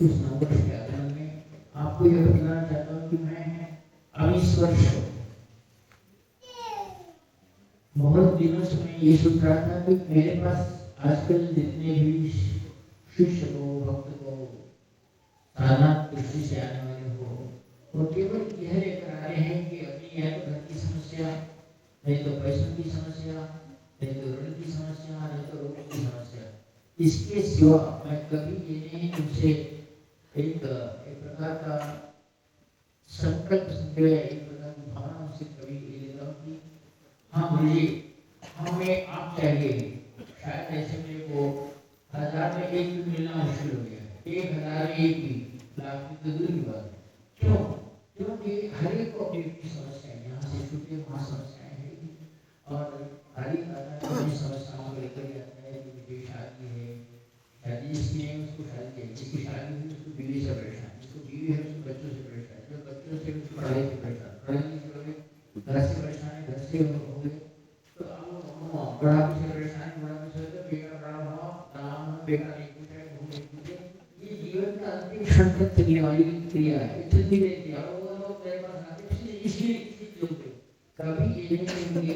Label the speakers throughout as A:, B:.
A: इस नववर्ष के आगमन में आपको यह बताना चाहता हूँ कि मैं अब इस वर्ष बहुत दिनों से मैं ये सोच रहा था कि मेरे पास आजकल जितने भी शिष्य हो, भक्त हो, साधना दृष्टि से आने वाले हो, वो केवल यह लेकर आ रहे हैं कि अपनी या तो घर की समस्या, नहीं तो पैसों की समस्या, नहीं तो ऋण की समस्या, नहीं तो रोग की समस्या। इसके सिवा मैं कभी ये नहीं उनसे एक प्रकार का संकल्प समझे, एक प्रकार की भावना उनसे कभी ये लेता हूँ कि हाँ मुझे हमें आप चाहिए। शायद ऐसे मेरे को 1000 में एक भी मिलना मुश्किल हो गया है, 1000 में एक भी, लाख की तो दूर की बात है। क्यों? क्योंकि हर एक को अपनी अपनी समस्या है, यहाँ से छूटे वहाँ समस्याएं हैं, और हर एक आदमी अपनी समस्याओं को लेकर ही आता है कि मुझे शादी है, शादी जिसकी नहीं उसको शादी चाहिए, जिसकी शादी हुई उसको बीवी से परेशान, जिसको बीवी है उसको बच्चों से परेशान, जो बच्चों से उसको पढ़ाई से परेशान, पढ़ाई से पढ़े घर से परेशान है, घर से हो गए तो अब बुढ़ापे से परेशान, बुढ़ापे से तो बेटा बड़ा हुआ, नाम बेटा नहीं पूछे, वो नहीं पूछे। ये जीवन का अंतिम क्षण तक चलने वाली क्रिया है, चलती रहती है। और वो लोग मेरे पास आते हैं इसलिए लोग कभी ये नहीं कहेंगे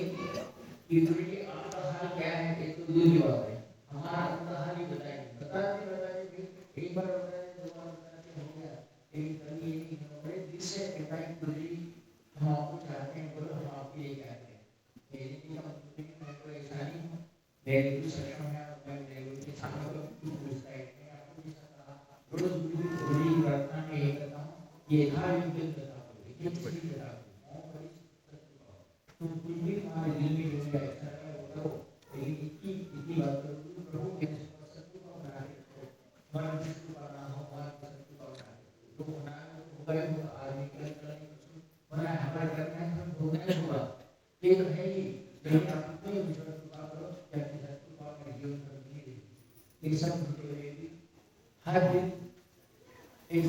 A: कि गुरुजी आपका हाल क्या है, ये तो दूर की बात है, हमारा अपना हाल ही बताएंगे, बताते बताते एक बार बताते, दो बार बताते, हो गया। लेकिन कभी ये नहीं बड़े दिल से कहता है गुरुजी हम आपको चाहते हैं, बोलो हम आपके लिए क्या करें। मेरे लिए मैं कोई ऐसा नहीं हूँ, मेरे गुरु सक्षम है, मैं मेरे गुरु के सामने को पूछता है, मैं आपको भी सकता रोज गुरु की प्रार्थना में ये करता हूँ, ये था युद्ध कथा को, ये बड़ी कथा को, बड़ी तुम कुछ भी तुम्हारे दिल में जो है ऐसा है वो करो, लेकिन इतनी बात करो प्रभु मेरे सत्य को बना रहे हो, मन विष्णु का नाम हो, मन सत्य का बना रहे हो, तो बना होगा ही होगा, आदमी का बना हमारे करना है, हम होगा ही होगा। ये तो है ही, लेकिन आप अपने विश्वास को करो, या कि सत्य को अपने जीवन में धीरे ये सब होते हुए भी हर दिन एक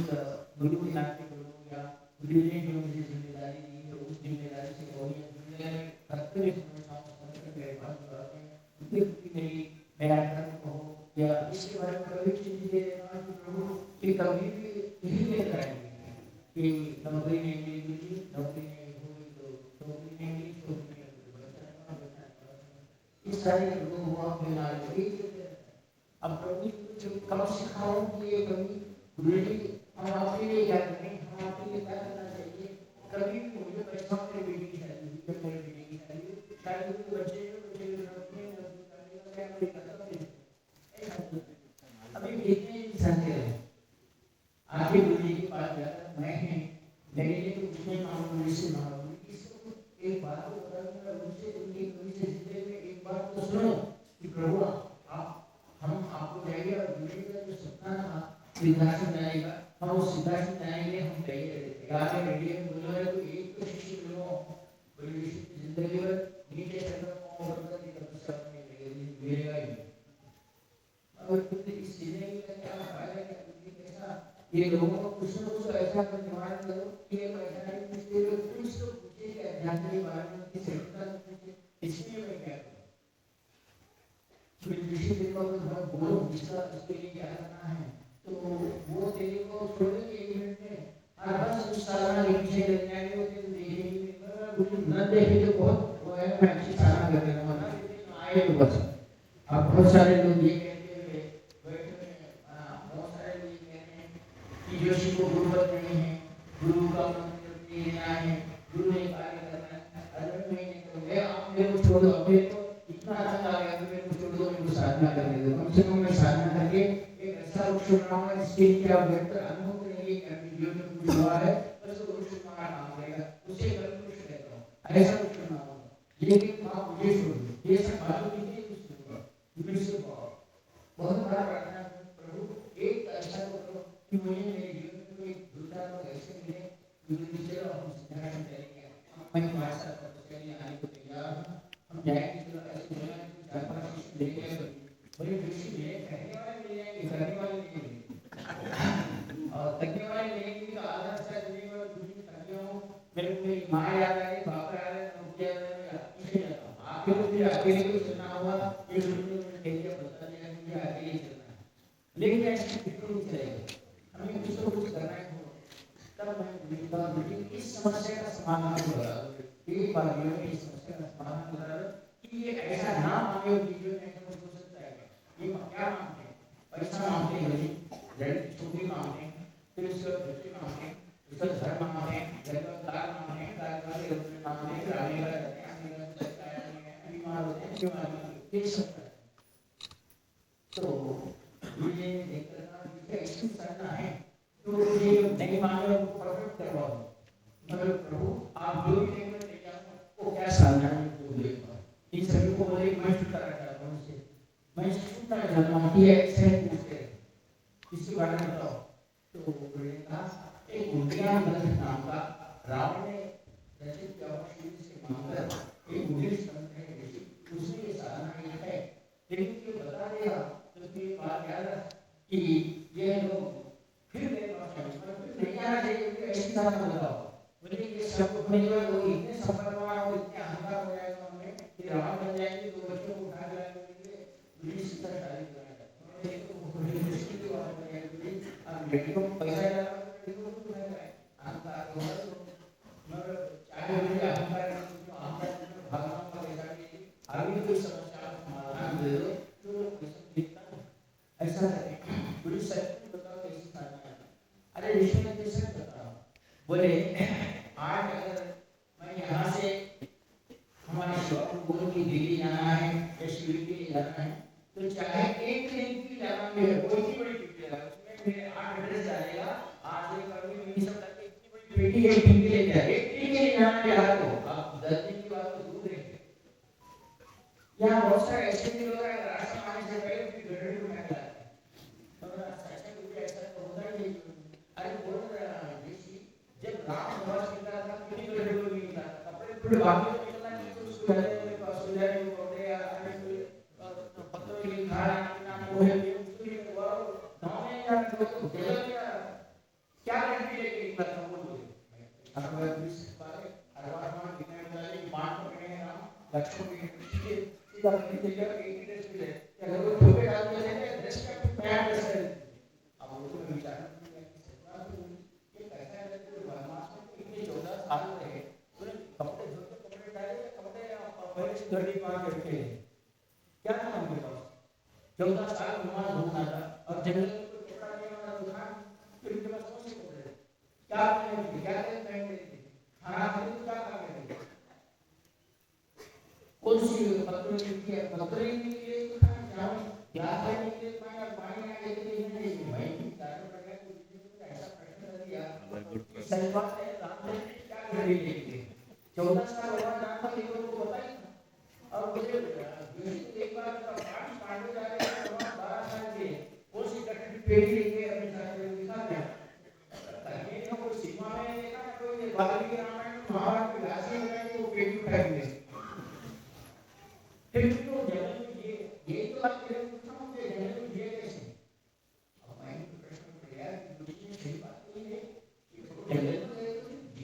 A: गुरु के नाते करो, या गुरु ने जो मुझे जिम्मेदारी दी है उस जिम्मेदारी से करो, या दुनिया में कर्तव्य समझाओ, समझकर मेरे पास बुलाते हैं, उनकी मेरी मेरा धर्म कहो, या इसके बारे में कभी चिंतित रहना कि प्रभु ये कभी भी नहीं लेकर आएंगे कि नौकरी नहीं मिली, नौकरी नहीं हुई तो नौकरी नहीं मिली, छोकरी नहीं हुई, बच्चा बच्चा इस सारे लोग हुआ अपने नाल अब प्रभु कब सिखाओ कि ये कभी गुरुजी हम आपके लिए क्या करें, हम आपके लिए क्या करना चाहिए। कभी भी मुझे पैसा मेरे बेटी की शादी हुई, जब मेरे बेटी की शादी हुई, शादी हुई बच्चे अभी कितने इंसान थे आगे गुरुजी के पास जाकर मैं मेरे लिए तो कुछ नहीं मांगो, मुझे से मांगो, इसको एक बात को बताऊंगा, उनसे उनकी कभी से जिंदगी में एक बात तो सुनो कि प्रभु आप हम आपको जाएंगे, और गुरुजी का जो सपना था सिद्धार्थ जाएगा, हम उस सिद्धार्थ जाएंगे, हम कहेंगे आगे रेडियो में बोल रहे तो एक तो शिष्य लोगों बड़ी जिंदगी भर नीचे चलना और करने का सब नहीं मिलेगा ही। और फिर इस जिंदगी का क्या फायदा, क्या कुछ कैसा ये लोगों को कुछ न कुछ ऐसा कर निर्माण करो कि ये ऐसा नहीं पूछते लोग, कुछ तो पूछे कि अध्यात्म के बारे में किसी का पूछे, इसलिए मैं क्या करूं फिर किसी दिन को मैं बोलूं जिसका उसके लिए क्या करना है, तो वो तेरे को छोड़ेंगे 1 मिनट में, और बस उस साधना के पीछे लग जाएंगे, वो तेरे देखेंगे कुछ न देखे तो बहुत वो है, मैं अच्छी साधना कर रहा हूँ ना, लेकिन आए तो बस। अब बहुत सारे लोग ये कहते हुए बैठे हैं, बहुत सारे लोग ये कहते हैं कि जोशी को गुरुवत नहीं है, गुरु का मंत्र देना है, गुरु ने कार्य करना है, अगर मैं नहीं करूँगा आप मेरे को छोड़ दो, अब मेरे को इतना अच्छा लगा कि मेरे को छोड़ दो, मेरे को साधना करने दो, कम से कम मैं साधना करके एक ऐसा वृक्ष बनाऊंगा जिसके लिए आप बेहतर अनुभव करेंगे कि अभी जीवन में कुछ हुआ है, बस वो वृक्ष हमारा काम करेगा, उसे कल खुश रहता हूँ, ऐसा वृक्ष बनाऊंगा। लेकिन आप मुझे छोड़ दो, ये सब बातों की नहीं कुछ होगा, मुझे से बहुत बड़ा प्रार्थना प्रभु एक ऐसा करो कि मुझे मेरे जीवन में कोई दूसरा लोग ऐसे मिले गुरु जी हम सिद्धार्थ करेंगे, मैं तुम्हारे साथ तपस्या लिए आने को तैयार हूँ, हम जाएंगे तो ऐसे बोला चार पांच शिष्य लेके बड़े ऋषि मिले, कहने वाले मिल जाएंगे, करने वाले नहीं मिलेंगे, और करने वाले मिलेंगे तो आधा अच्छा जिंदगी में गुरु जी थक गया हूँ, मेरे को मेरी माँ याद आ रही, बाप याद आ रहे, नौकरी याद आ रही, पीछे जाता हूँ, आखिर फिर अकेले को चलना हुआ, ये गुरु ने मुझे कह दिया बता दिया कि मुझे अकेले चलना है, लेकिन ऐसे बिल्कुल नहीं चलेगा, तब मैं इस समस्या का समाधान बता दो। एक बार ये इस समस्या का समाधान बता दो कि ये ऐसा ना मांगे वीडियो में ऐसा कुछ हो सकता है ये क्या मांगते हैं? पैसा मांगते हैं, लड़की छुट्टी मांगते हैं, फिर उसके बाद बच्चे मांगते हैं, उसका घर मांगते हैं, घर का कार मांगते हैं, कार वाले रुपये मांगते हैं, फिर आने का रहते हैं, आने का लगता है, बीमार होते हैं, क्यों मांगते हैं? ये सब है। तो ये देखना इसकी करना है तो ये नहीं मांगे उनको परफेक्ट करवाओ। मगर प्रभु आप जो भी देखना चाहिए वो क्या साधना इन सभी को बोले मैं छुटकारा चाहता हूँ उससे, मैं छुटकारा चाहता हूँ कि ऐसे पूछते इसके बारे में बताओ। तो बोलेगा एक गुड़िया नाम का रावण ने रचित किया हुआ शिव से मांगकर एक बुद्धिस्ट संत है ऋषि, उसने ये साधना की है, लेकिन ये बता दिया तो ये बात याद रख कि ये लोग फिर मेरे पास आए, फिर नहीं आना चाहिए कि ऐसी साधना बताओ। बोले ये सब अपने जो है वो इतने सफल हुआ और इतने अहंकार हो जाएगा उनमें कि रावण बन जाएंगे, तो बच्चों को उठा लाएंगे, बुरी सीता शादी कराएगा। एक तो बड़ी मुश्किल की बात है कि अब बेटियों को पैसा डाला तो बेटियों को उठा लाए, अहंकार हो तो मगर चाहे मुझे अहंकार भागना का पैसा नहीं, आगे कोई समस्या समाधान दे दो तो ऐसा करें। बड़ी सच्ची बताओ कैसी साधना है? अरे ऋषि ने कैसे बताओ? बोले आज अगर मैं यहाँ से हमारे गुरु की दिल्ली जाना है या शिविर के लिए जाना है तो चाहे एक दिन की जाना है, कोई भी बड़ी पेटी लगा उसमें मेरे 8 एड्रेस डालेगा, आज ये कभी नहीं सब करके इतनी बड़ी पेटी एक दिन के लिए जाए, एक दिन के लिए जाना है तो आप 10 दिन की बात तो दूर है। यहाँ बहुत सारे ऐसे भी लोग हैं रास्ता आने से पहले भी घड़ी में बैठा है, मगर ऐसा कुछ ऐसा तो होता ही नहीं। अरे बोल रहा ऋषि जब राम वनवास निकला था कितनी घड़ी में निकला था, कपड़े पूरे बाकी में निकलना नहीं तो उसको घर में सुधारे हुए कपड़े या पत्तों के लिए खाना पीना पोहे उसके लिए वो गाँव में या तो जगह में क्या करके लेके निकला था वो बोले अब इस बारे हर बार हम दिखाने वाले बात पकड़े हैं राम लक्ष्मण के सीधा नीचे गया एक ड्रेस में है अगर वो टोपी डाल के लेते हैं ड्रेस का पैंट ड्रेस है। अब वो तो विचार ये कैसा है कि वनवास में इतने 14 साल रहे पूरे कपड़े धोते कपड़े डाले कपड़े पहले से घड़ी बांध के रखे क्या था उनके पास 14 साल वनवास घूमना था और जंगल में कोई कपड़ा नहीं वाला दुकान फिर उनके पास कौन से कपड़े क्या पहने क्या पहनते थे खाना खाते तो क्या खाते थे कौन सी पत्रों की है पत्रों के लिए चावल प्याज खाने के लिए पानी ना लेके नहीं भाई कारण प्रकार को ऐसा प्रश्न कर दिया सलमान ने राम ने क्या कर ली 14 साल हुआ राम का लेकर को पता ही और मुझे एक बार पांच पांडव जा रहे हैं 12 साल के वो सी कटरी पेड़ी लेके अपने साथ में दिखा दिया कहीं ना कोई सीमा में देखा कोई वाल्मीकि रामायण महाभारत की राशि में वो पेड़ी उठाएंगे फिर तो जंगल में ये तो आप मेरे पूछा मुझे जंगल में ये कैसे अब मैं प्रश्न किया कि दूसरी सही बात नहीं है कि जंगल में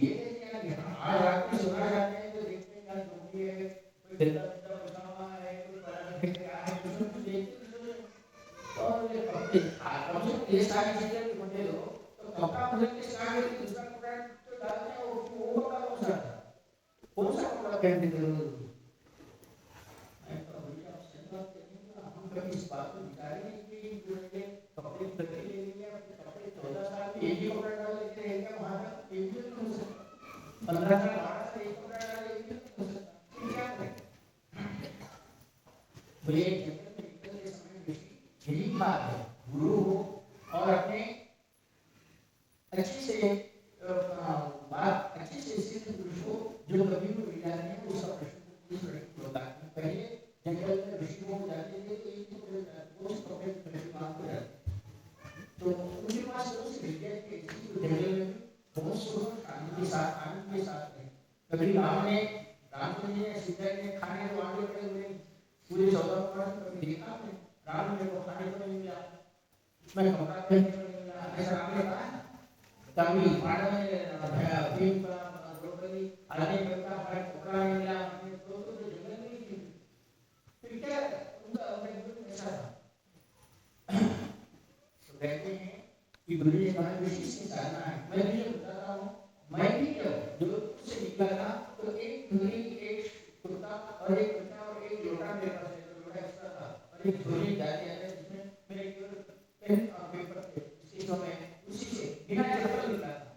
A: ये कैसे आ गया आज रात में सुना जाते हैं तो देखते हैं क्या डूबी है कोई गंदा गंदा बचा हुआ है कोई पराठे क्या है कुछ देखते और ये कपड़े कम से कम ये सारी चीजें बंदे लो तो कपड़ा बदल के साथ में दूसरा कपड़ा तो डालते हैं वो कपड़ा कौन सा कपड़ा पहनते थे इस बात को विचारें कि जो है कपड़े बदले ले लिए कपड़े 14 साल में एक ही कपड़ा डाल लेते हैं क्या वहां तक एक भी नहीं हो सकता 15 साल 12 साल एक कपड़ा डाल एक भी नहीं हो सकता क्या करें बोले जंगल में निकलते समय यही बात है गुरु हो और अपने अच्छे से बात अच्छे से सिद्ध पुरुष हो जो कभी भी विचार नहीं वो सब प्रश्न होता है पहले जंगल में ऋषियों को जाते थे तो एक तो उस कपड़े पहले काम को जाते तो उनके पास कौन सी विद्या थी तो जंगल में बहुत सुख शांति के साथ आनंद के साथ है कभी रामचंद्र जी ने सीता जी ने खाने को आगे बढ़े हुए पूरे 14 वर्ष कभी देखा आपने राम मेरे को खाने को नहीं मिला मैं कपड़ा पहनने को नहीं मिला ऐसा आपने कहा कभी पांडव ने भीम का द्रौपदी आदि का कपड़ा नहीं मिला तो जंगल में फिर क्या उनका अवैध ऐसा था तो कहते हैं कि गुरु जी हमारे विशेष की साधना है मैं भी बताता मैं भी जब जोधपुर से निकला था तो एक झोली, एक कुर्ता और एक बच्चा और एक लोटा मेरे पास है, तो लोटा एक्स्ट्रा था और एक झोली डाली है जिसमें मेरे पेन और पेपर थे। इसी समय उसी से बिना चप्पल निकला था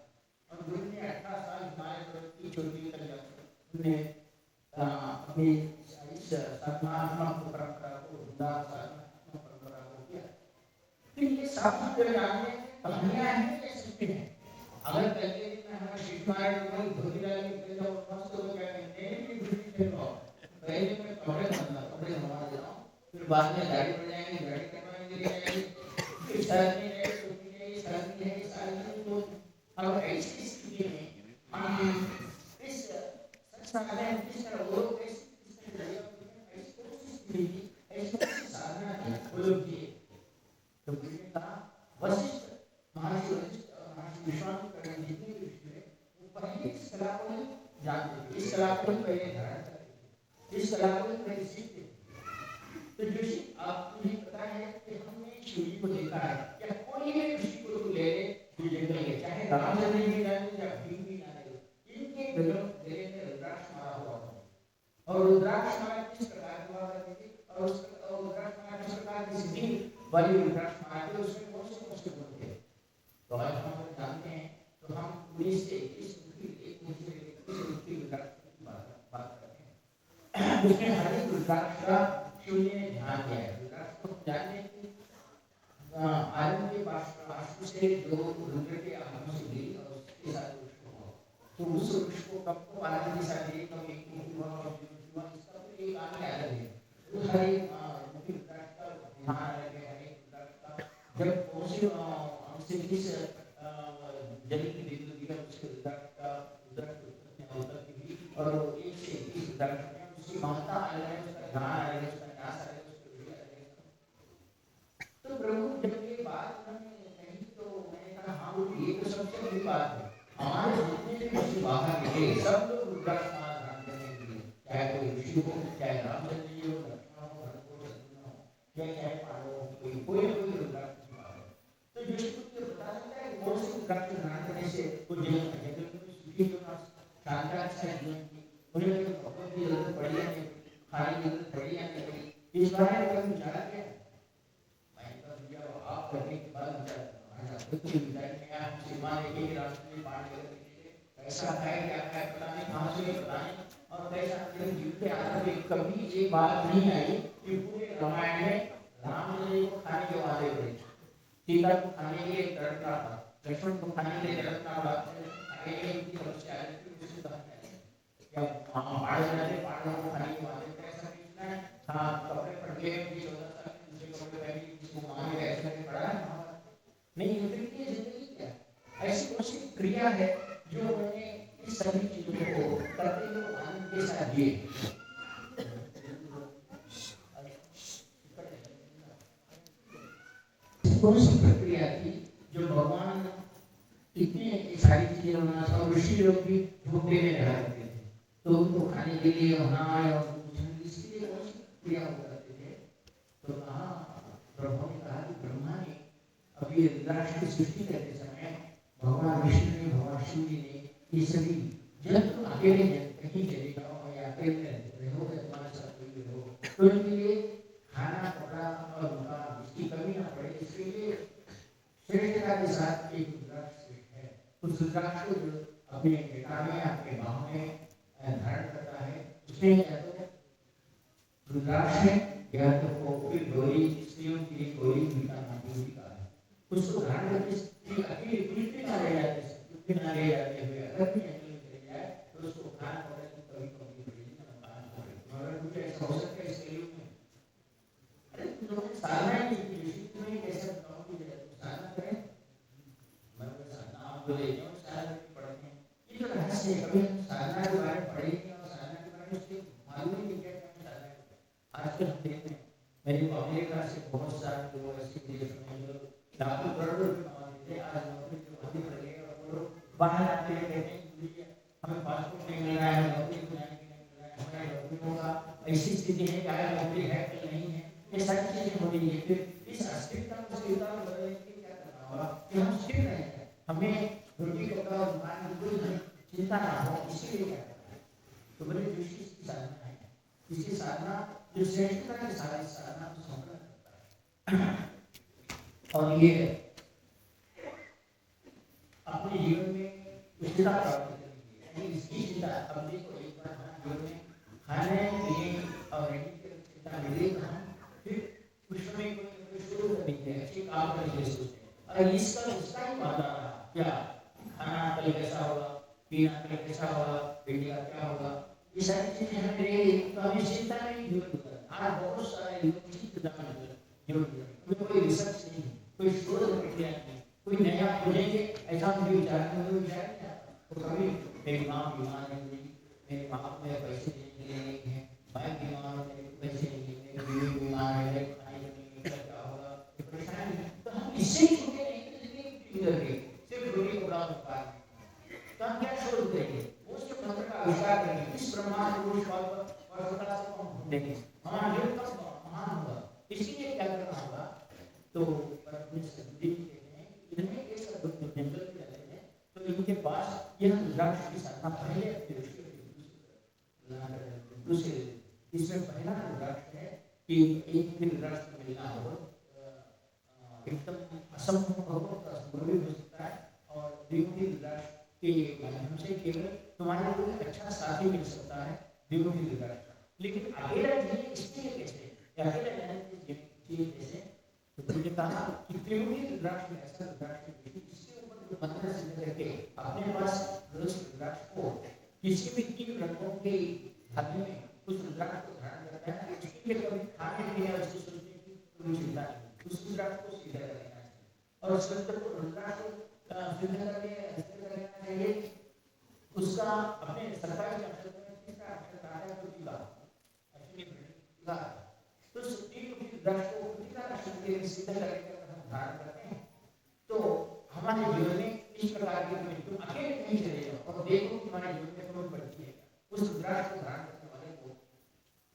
A: और गुरु ने 18 साल हमारे पर की छोटी कर हमने अपनी इस साधनात्मक परंपरा को साधनात्मक परंपरा को किया। तो ये साधना जो जानने कहानियां हैं या सृष्टि है। अगर पहले दिन में हमारे शिव महाराज को धोती डाल के चले जाओ मस्त हो क्या कहते हैं कि धोती चलो पहले मैं कपड़े बनवा देता हूँ, फिर बाद में दाढ़ी बढ़ जाएंगे, दाढ़ी कटवाएंगे ले जाएंगे, फिर शर्ट नहीं रहेगी, टोपी नहीं, शर्ट नहीं है, साड़ी नहीं। तो अब ऐसी स्थिति में हम इस संस्था में जिस तरह वो लोग साधना की वो लोग किए तो मुझे कहा वशिष्ठ महर्षि वशिष्ठ और महर्षि विश्वामित्र जितने भी ऋषि हैं वो पहले इस कला को जानते थे, इस कला को पहले धारण करते थे, इस कला को पहले सीखते थे। तो जो आपको ये पता है कि हमने शिव को देखा है या कोई भी ऋषि को ले ले जो जंगल है, चाहे रामचंद्र जी जाने या भीम भी जाने, इनके गले में रुद्राक्ष मारा हुआ था और रुद्राक्ष मारा किस प्रकार हुआ करती थी और रुद्राक्ष मारा किस प्रकार की सिद्धि वाली रुद्राक्ष मारा थे, उसमें कौन से गुण थे। तो आज हम जानते हैं तो हम 19 से 21 एक मुझे 21 की रुद्राक्ष की बात करते हैं। उसमें हर एक रुद्राक्ष का शून्य ने ध्यान दिया है। रुद्राक्ष को जानने की आनंद के वास्तु से जो रुद्र के आगमन से मिली और उसके साथ तो उस वृक्ष को कब को आनंद के साथ एक कब एक इसका तो एक आनंद अलग है। तो हर एक मुख्य रुद्राक्ष का ध्यान अलग है, हर एक रुद्राक्ष का जब हमसे किस जल की बिंदु दिया उसके रुद्राक्ष का रुद्राक्ष अवतार की भी और एक से 21 रुद्राक्ष में उसकी महत्ता अलग है, उसका ध्यान अलग है, उसका न्यास अलग है, उसकी विधि अलग है। तो प्रभु जब ये बात मैंने कही तो मैंने कहा हाँ ये तो सबसे बड़ी बात है। हमारे जितने भी ऋषि बाहर निकले सब लोग रुद्राक्ष धारण करने के लिए, चाहे कोई ऋषि हो, चाहे रामचंद्र जी हो, लक्ष्मण हो, भरत हो, शत्रुघ्न हो, चाहे पांडव हो, कोई रुद्राक्ष तो जो को बता सकता है कौन से रुद्राक्ष धारण करने से वो जीवन सुखी होना, शांति से जीवन की उन्हें भगवत की जरूरत पड़ी या नहीं, खाने की जरूरत पड़ी या नहीं पड़ी, इस बारे में कभी विचारा क्या मैं तो भैया आप करने के बाद कैसा है क्या है पता नहीं, कहाँ से पता नहीं और कैसा जीव के आधार पे कभी ये बात नहीं आई कि पूरे रामायण में राम जी को खाने के वादे हुए, सीता को खाने के लिए तड़पना था, लक्ष्मण को खाने के लिए तड़पना था, उनकी समस्या है कि उसे क्या पांडवों को खाने के वादे कैसा नहीं है। हाँ कपड़े पड़ गए दूसरे कपड़े पहन जिसको मांगे ऐसा नहीं पड़ा नहीं, उनकी जिंदगी क्या ऐसी कौन सी क्रिया है जो मैंने इस सभी चीजों को करते हुए आनंद के साथ जिए। कौन सी प्रक्रिया थी जो भगवान इतनी सारी चीजें होना था, ऋषि लोग भी झोंपड़े में रहा करते थे तो उनको खाने के लिए होना और इसलिए कौन सी क्रिया हो करते थे। तो कहा प्रभु ने कहा कि ब्रह्मा ने अभी रुद्राक्ष की सृष्टि करते समय भगवान विष्णु ने, भगवान शिव जी ने ये सभी जब तुम अकेले कहीं चले जाओ या अकेले रहो या तुम्हारे साथ कोई भी रहो तो उनके लिए खाना कपड़ा और उनका इसकी कमी ना पड़े, इसके लिए श्रेष्ठता के साथ एक रुद्राक्ष है। उस रुद्राक्ष को जो अपने बेटा में अपने बाहों में धारण करता है उसमें या तो रुद्राक्ष है या तो वो डोरी, स्त्रियों की डोरी का उसको धारण करके अकेले पृथ्वी ना ले जाते हुए अगर भी चले जाए तो उसको खाना पड़े तो कभी कभी पड़ेगी मगर कुछ ऐसा हो सकता है इसके लिए अरे तुम लोग साधना ही तुम्हें कैसे बताओ कि साधना करें, मैं साधना आपको ले जाऊँ साधना पढ़ते हैं ये जो रहस्य है कभी हम साधना के बारे में पढ़ेंगे और साधना के बारे में उसके मालूम नहीं क्या साधना आजकल हम देखते हैं मेरे अमेरिका से बहुत सारे लोग ऐसे देश में जो लाखों करोड़ों रुपए कमाते थे आज नौकरी के भाती पड़ गए और वो बाहर आते हैं कहते हैं हमें पासपोर्ट नहीं मिल रहा है, नौकरी को नहीं मिल रहा है, हमारी नौकरी होगा ऐसी स्थिति है क्या नौकरी है कि नहीं है, ये सारी चीजें हो रही है। फिर इस अस्थिरता को स्थिरता में बदलने के लिए क्या करना होगा कि हम स्थिर रहें, हमें रोटी कपड़ा और प्रकार की कोई चिंता ना हो, इसीलिए क्या करता है। तो बड़े दृष्टि की साधना है, इसकी साधना जो श्रेष्ठता के साथ साधना को संपन्न करता है। और ये अपने जीवन में स्थिरता प्राप्त करनी है। इसकी चिंता अब देखो, एक बार हमारे जीवन में खाने पीने और रहने की चिंता मिले तो हम फिर कुछ समय कोई शुरू कर देते हैं, अच्छे काम करने के सोचते हैं। और इसका उसका ही वादा रहा क्या, खाना कल कैसा होगा, पीना कल कैसा होगा, बेटी का क्या होगा, ये सारी चीजें हमें रहेगी तो हमें चिंता नहीं जरूरत है। आज बहुत सारे लोग चिंता में जरूरत है, कोई रिसर्च नहीं, कोई शोध प्रक्रिया नहीं, कोई नया खोजेंगे ऐसा मुझे विचार नहीं आता। तो कभी मेरी माँ बीमार है, मेरे बाप में पैसे नहीं हैं, मैं बीमार हूँ, मेरे पैसे नहीं है, मेरी बीवी बीमार है, मेरे खाने नहीं है, क्या होगा, ये परेशानी। तो हम इससे ही छूटे नहीं तो जिंदगी गुजर गई, सिर्फ रोटी कपड़ा मकान। तो हम क्या छोड़ देंगे, उस मंत्र का आविष्कार करेंगे, इस ब्रह्मांड को वर्षता से कम देंगे, हमारा जीवन कब महान होगा। इसलिए क्या करना होगा, तो तो इनके पास यह रुद्राक्ष की साधना पहले दूसरे, इसमें पहला रुद्राक्ष है कि एक भी रुद्राक्ष मिलना हो एकदम असंभव हो सकता है, और द्विमुखी रुद्राक्ष के माध्यम से केवल तुम्हारे को अच्छा साथी मिल सकता है द्विमुखी रुद्राक्ष। लेकिन अकेला जीवन इसलिए कैसे, अकेला जीवन कैसे, तो मुझे कहा कि त्रिमुखी रुद्राक्ष में ऐसा रुद्राक्ष इसके ऊपर मंत्र सिद्ध करके अपने पास रुद्राक्ष को किसी भी 3 रंगों के धागे में उस रुद्राक्ष को धारण करता है। इसके लिए कभी खाने पीने और सोचने की कोई चिंता नहीं, उस रुद्राक्ष को सीधा कर लेना चाहिए और उस रुद्राक्ष को सिद्ध करना चाहिए। उसका अपने सरकारी अक्षर में तीसरा अक्षर आता है प्रतिभा, तो रुद्राक्ष को प्रतिभा अक्षर के सिद्ध करके हम धारण करते हैं तो हमारे जीवन में इस प्रकार की तुम अकेले नहीं चले जाओ और देखो कि हमारे जीवन में कौन बढ़ती है। उस रुद्राक्ष को धारण करने वाले को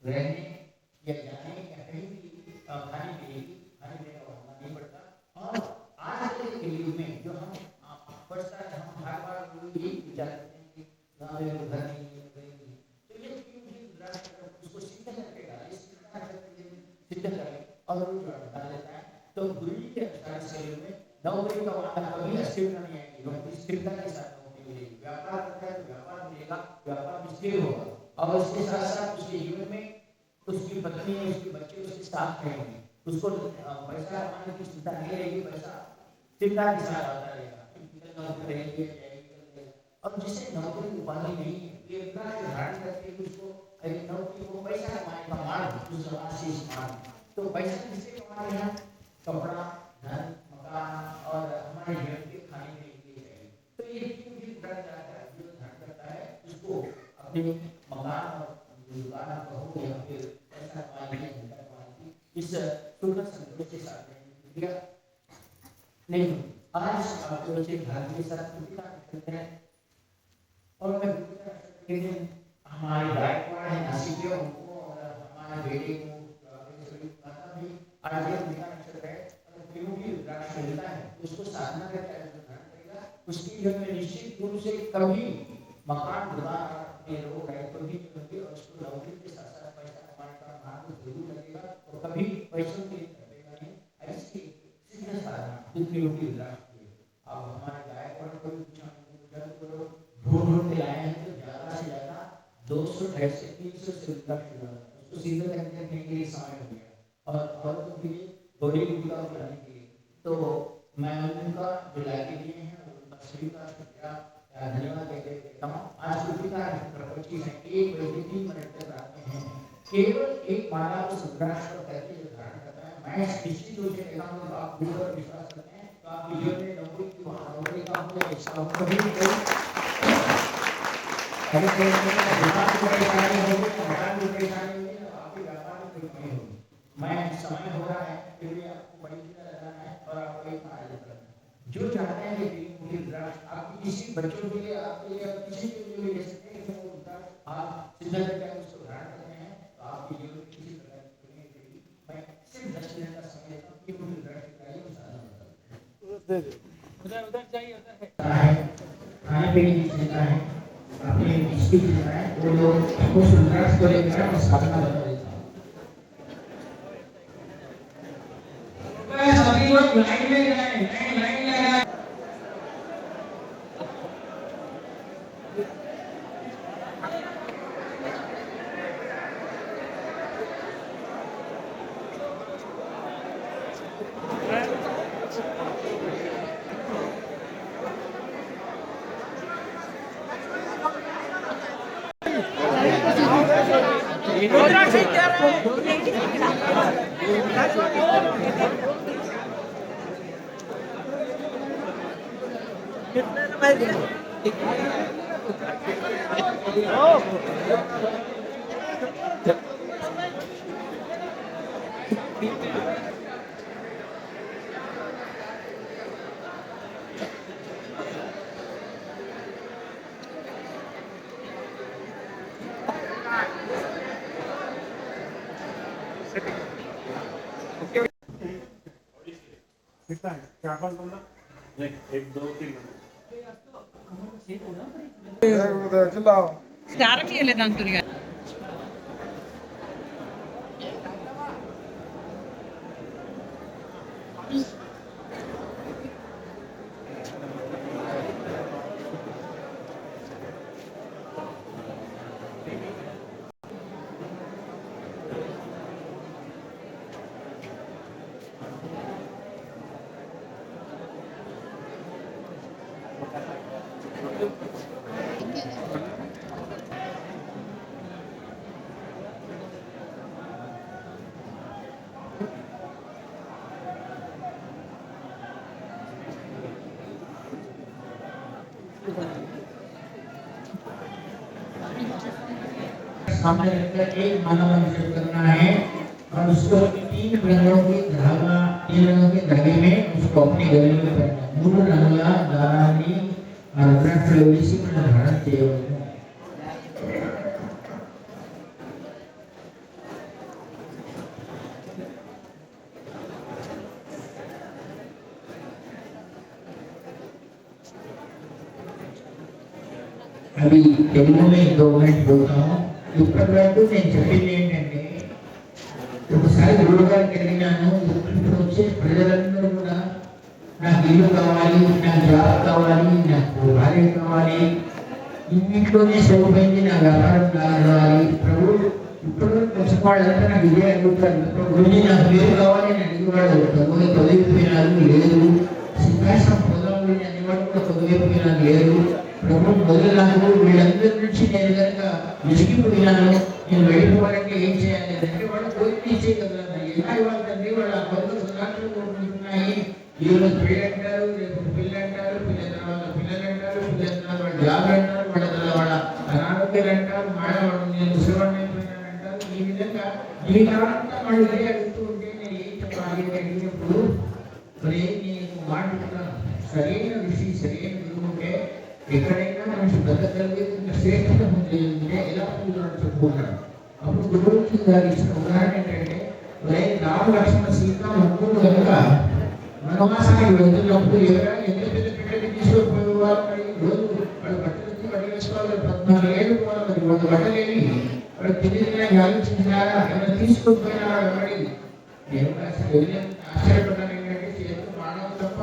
A: रहने या जाने या कहीं भी खाने पीने का होना नहीं पड़ता। और आज के युग में जो हम पढ़ता है, हम हर बार यही विचार करते हैं कि गाँव में घर नहीं है, तो ये रुद्राक्ष उसको सिद्ध करेगा, सिद्ध करें और डाल देता है। तो गुरु जी के अनुसार शरीर में नौकरी का वादा कभी अस्थिरता नहीं आएगी, नौकरी स्थिरता के साथ नौकरी मिलेगी। व्यापार करता है तो व्यापार मिलेगा, व्यापार में स्थिर होगा और उसके साथ साथ उसके जीवन में उसकी पत्नी उसके बच्चे उसके साथ रहेंगे, उसको पैसा कमाने की चिंता नहीं रहेगी, पैसा स्थिरता के साथ आता रहेगा। और जिसे नौकरी उपाधि नहीं है, ये इतना धारण करके उसको नौकरी को पैसा कमाने का मार्ग उस आशीष मार्ग, तो पैसा किससे कमा रहे हैं, कपड़ा धन मकान और हमारे जीवन के खाने के लिए चाहिए। तो ये भी जो धारण करता है उसको अपने मकान और दुकान कहो या फिर पैसा कमाने इस शुद्ध संतोष के साथ नहीं। आज आप लोग से घर के साथ करते हैं और मैं हमारे गायकवाड़ है नासिक के उनको और हमारे बेटे को आज नक्षत्र है रुद्राक्ष मिलता है, उसको साधना करके धारण करेगा, उसकी जीवन में निश्चित रूप से कभी मकान दुकान में रोग है कभी कभी और उसको नौकरी के साथ साथ पैसा कमाने का मार्ग जरूर लगेगा और कभी पैसों के लिए करेगा नहीं। ऐसी सिद्ध साधना रुद्राक्ष। अब हमारे गायकवाड़ को ढूंढ के लाए हैं तो ज्यादा से ज्यादा 200 से 300 से रुद्राक्ष उसको सीधे करने के लिए समय हो गया और के लिए बड़ी भूमिका बनाने के लिए, तो मैं उनका जो लाके दिए हैं उनका सभी का शुक्रिया धन्यवाद देता हूँ। आज भूमिका प्रपंची है 1 बजे 3 मिनट तक आते हैं, केवल एक माला को रुद्राक्ष पर करके जो धारण करता है, मैं निश्चित रूप से कहता हूँ आप पूरी पर विश्वास करते हैं तो आपके जीवन में नौकरी की वहाँ नौकरी का हो ऐसा कभी मैं समय हो रहा है फिर भी आपको बड़ी लगाना है और आपको एक आयोजन करना है। जो चाहते हैं कि रुद्राक्ष आपकी किसी बच्चों के लिए आपके लिए किसी के लिए ले सकते हैं, तो रुद्राक्ष आप सिद्ध करके उसको धारण करते हैं तो आपके जीवन में किसी प्रकार की नहीं। मैं सिर्फ 10 मिनट का समय देता हूँ कि रुद्राक्ष का ही साधन होता है। उधर चाहिए उधर है खाने पीने की चिंता है, अपने इसकी चिंता है, वो लोग कुछ रुद्राक्ष को लेकर मैं साधना बता देता हूँ। सभी लोग लाइन में जाएं, लाइन लगाएं।
B: एक दो तीन
C: Sekarang dia lihat antur ya.
A: सामने रखकर एक माला मंत्र करना है और उसको तीन रंगों के धागे में उसको अपने गले में पहनना है। मूल रंगला दारानी और रुद्राक्ष में धारण किए हुए हैं। अभी तेलुगु में 2 मिनट बोलता हूँ। ఇప్పటివరకు నేను చెప్పింది ఏంటంటే ఒకసారి గురువు గారికి వెళ్ళినాను. ఇప్పుడు వచ్చే ప్రజలందరూ కూడా నాకు ఇల్లు కావాలి, నాకు జాబ్ కావాలి, నాకు భార్య కావాలి, ఇంట్లోనే సరిపోయింది, నా వ్యాపారం కావాలి. ప్రభు ఇప్పటివరకు వచ్చిన వాళ్ళంతా నాకు ఇదే అడుగుతారు. గురుజీ నాకు పేరు కావాలి అని అడిగేవాడు. చదివిపోయినారు లేదు, సింహాసనం పొందాలి అనేవాడు కూడా చదివిపోయినారు లేదు. ప్రభు మొదలు వీళ్ళందరి నుంచి నేను కనుక విసిగిపోయినాను, నేను వెళ్ళిపోవాలంటే ఏం చేయాలి అంటే వాళ్ళు కోరిక కదా. ఎలా ఇవ్వాలి తండ్రి, వాళ్ళ కొరకు సుధాక్షలు కోరుకుంటున్నాయి. ఈరోజు పెళ్ళి అంటారు, రేపు పిల్లలు అంటారు, పిల్లల తర్వాత పిల్లలు అంటారు, పిల్లల తర్వాత వాళ్ళ జాబ్ అంటారు, వాళ్ళ తర్వాత వాళ్ళ అనారోగ్యాలు అంటారు, వాళ్ళు నేను ముసలివాడిని అయిపోయినాను అంటారు. ఈ విధంగా జీవితాంతా వాళ్ళు ఇదే అడుగుతూ ఉంటే నేను ఏం చెప్పాలి అడిగినప్పుడు మరి నేను మాట్లాడుతున్నాను. సరైన విషయం సరైన గురువు ఉంటే ఎక్కడైనా మనిషి బతకగలిగే శ్రేష్ఠత ఉంటే ఎలా పూజలు చెప్పుకుంటాడు. అప్పుడు గురువు గారు ఇచ్చిన ఉదాహరణ ఏంటంటే రామ లక్ష్మణ సీత ముగ్గురు కనుక వనవాసానికి వెళ్తున్నప్పుడు ఎవరైనా ఎంత పెద్ద పిల్లలు తీసుకుపోయేవారు. మరి రోజు వాళ్ళు బట్టలు కడిగేసుకోవాలి, 14 ఏళ్ళు పోవాలి, మరి వాళ్ళు బట్టలేని వాళ్ళు తిరిగి ఆలోచించినారా, ఏమైనా తీసుకుపోయినారా ఎవరి ఆశ్చర్యపడ్డాను. ఏంటంటే చేతులు మానవు తప్ప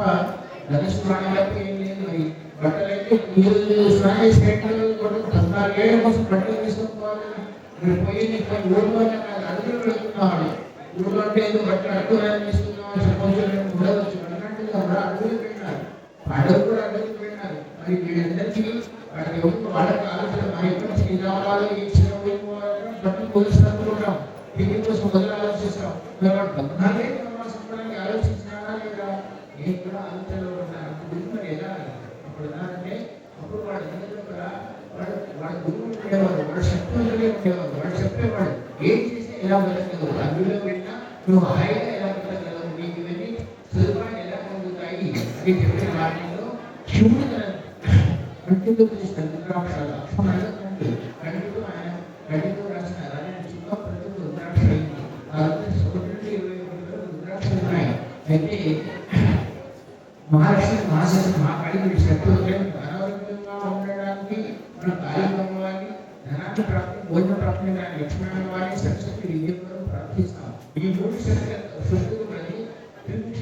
A: ధనుసు మానవులకు ఏం లేదు. మరి బట్టలైతే మీరు స్నానం చేసేటప్పుడు కూడా 14 ఏళ్ళ కోసం బట్టలు తీసుకోవాలని మీరు పోయి ఊళ్ళో అడుగులు పెడుతున్నాడు. ఊళ్ళో అంటే ఏదో బట్టలు అడుగులు తీసుకున్నాం సంవత్సరం ఉండవచ్చు అన్నట్టుగా అడుగులు పెట్టినారు, అడుగు కూడా అడుగులు పెట్టినారు. మరి వీళ్ళందరికీ వాళ్ళకి ఆలోచన మరి ఎక్కడ శ్రీరామాలు ఏ శ్రీరాము బట్టలు కొలుస్తున్నట్టుకుంటాం, తిరిగి కోసం మొదలు ఆలోచిస్తాం. సంపడానికి ఆలోచించినారా లేదా నేను కూడా ఆలోచనలో ఉన్నాను. మరి ఎలా అప్పుడు అంటే అప్పుడు వాడు వాడు గురువు ఉండేవాడు, వాడు శక్తులే ఉండేవాడు, వాడు చెప్పేవాడు ఏం చేస్తే ఎలా బతకగలవు, అందులో వెళ్ళినా నువ్వు హాయిగా ఎలా బతకగలవు, నీకు ఇవన్నీ సదుపాయాలు ఎలా పొందుతాయి అని చెప్పిన వాటిలో శివుడు తన కంటితో తీస్తాడు. రుద్రాక్ష కంటితో ఆయన కంటితో రాసిన రాజు చుట్టూ ప్రతి రుద్రాక్ష అయింది. ఆ రుద్రాక్షలు ఉన్నాయి. అయితే మహాలక్ష్మి మహాశక్తి మహాకాళి శక్తులు అనారోగ్యంగా జ్ఞాన ప్రాప్తి భోజన ప్రాప్తి లక్ష్మణ వారి సరస్వతి విద్యను ప్రార్థిస్తాం. ఈ మూడు శక్తులు ప్రతి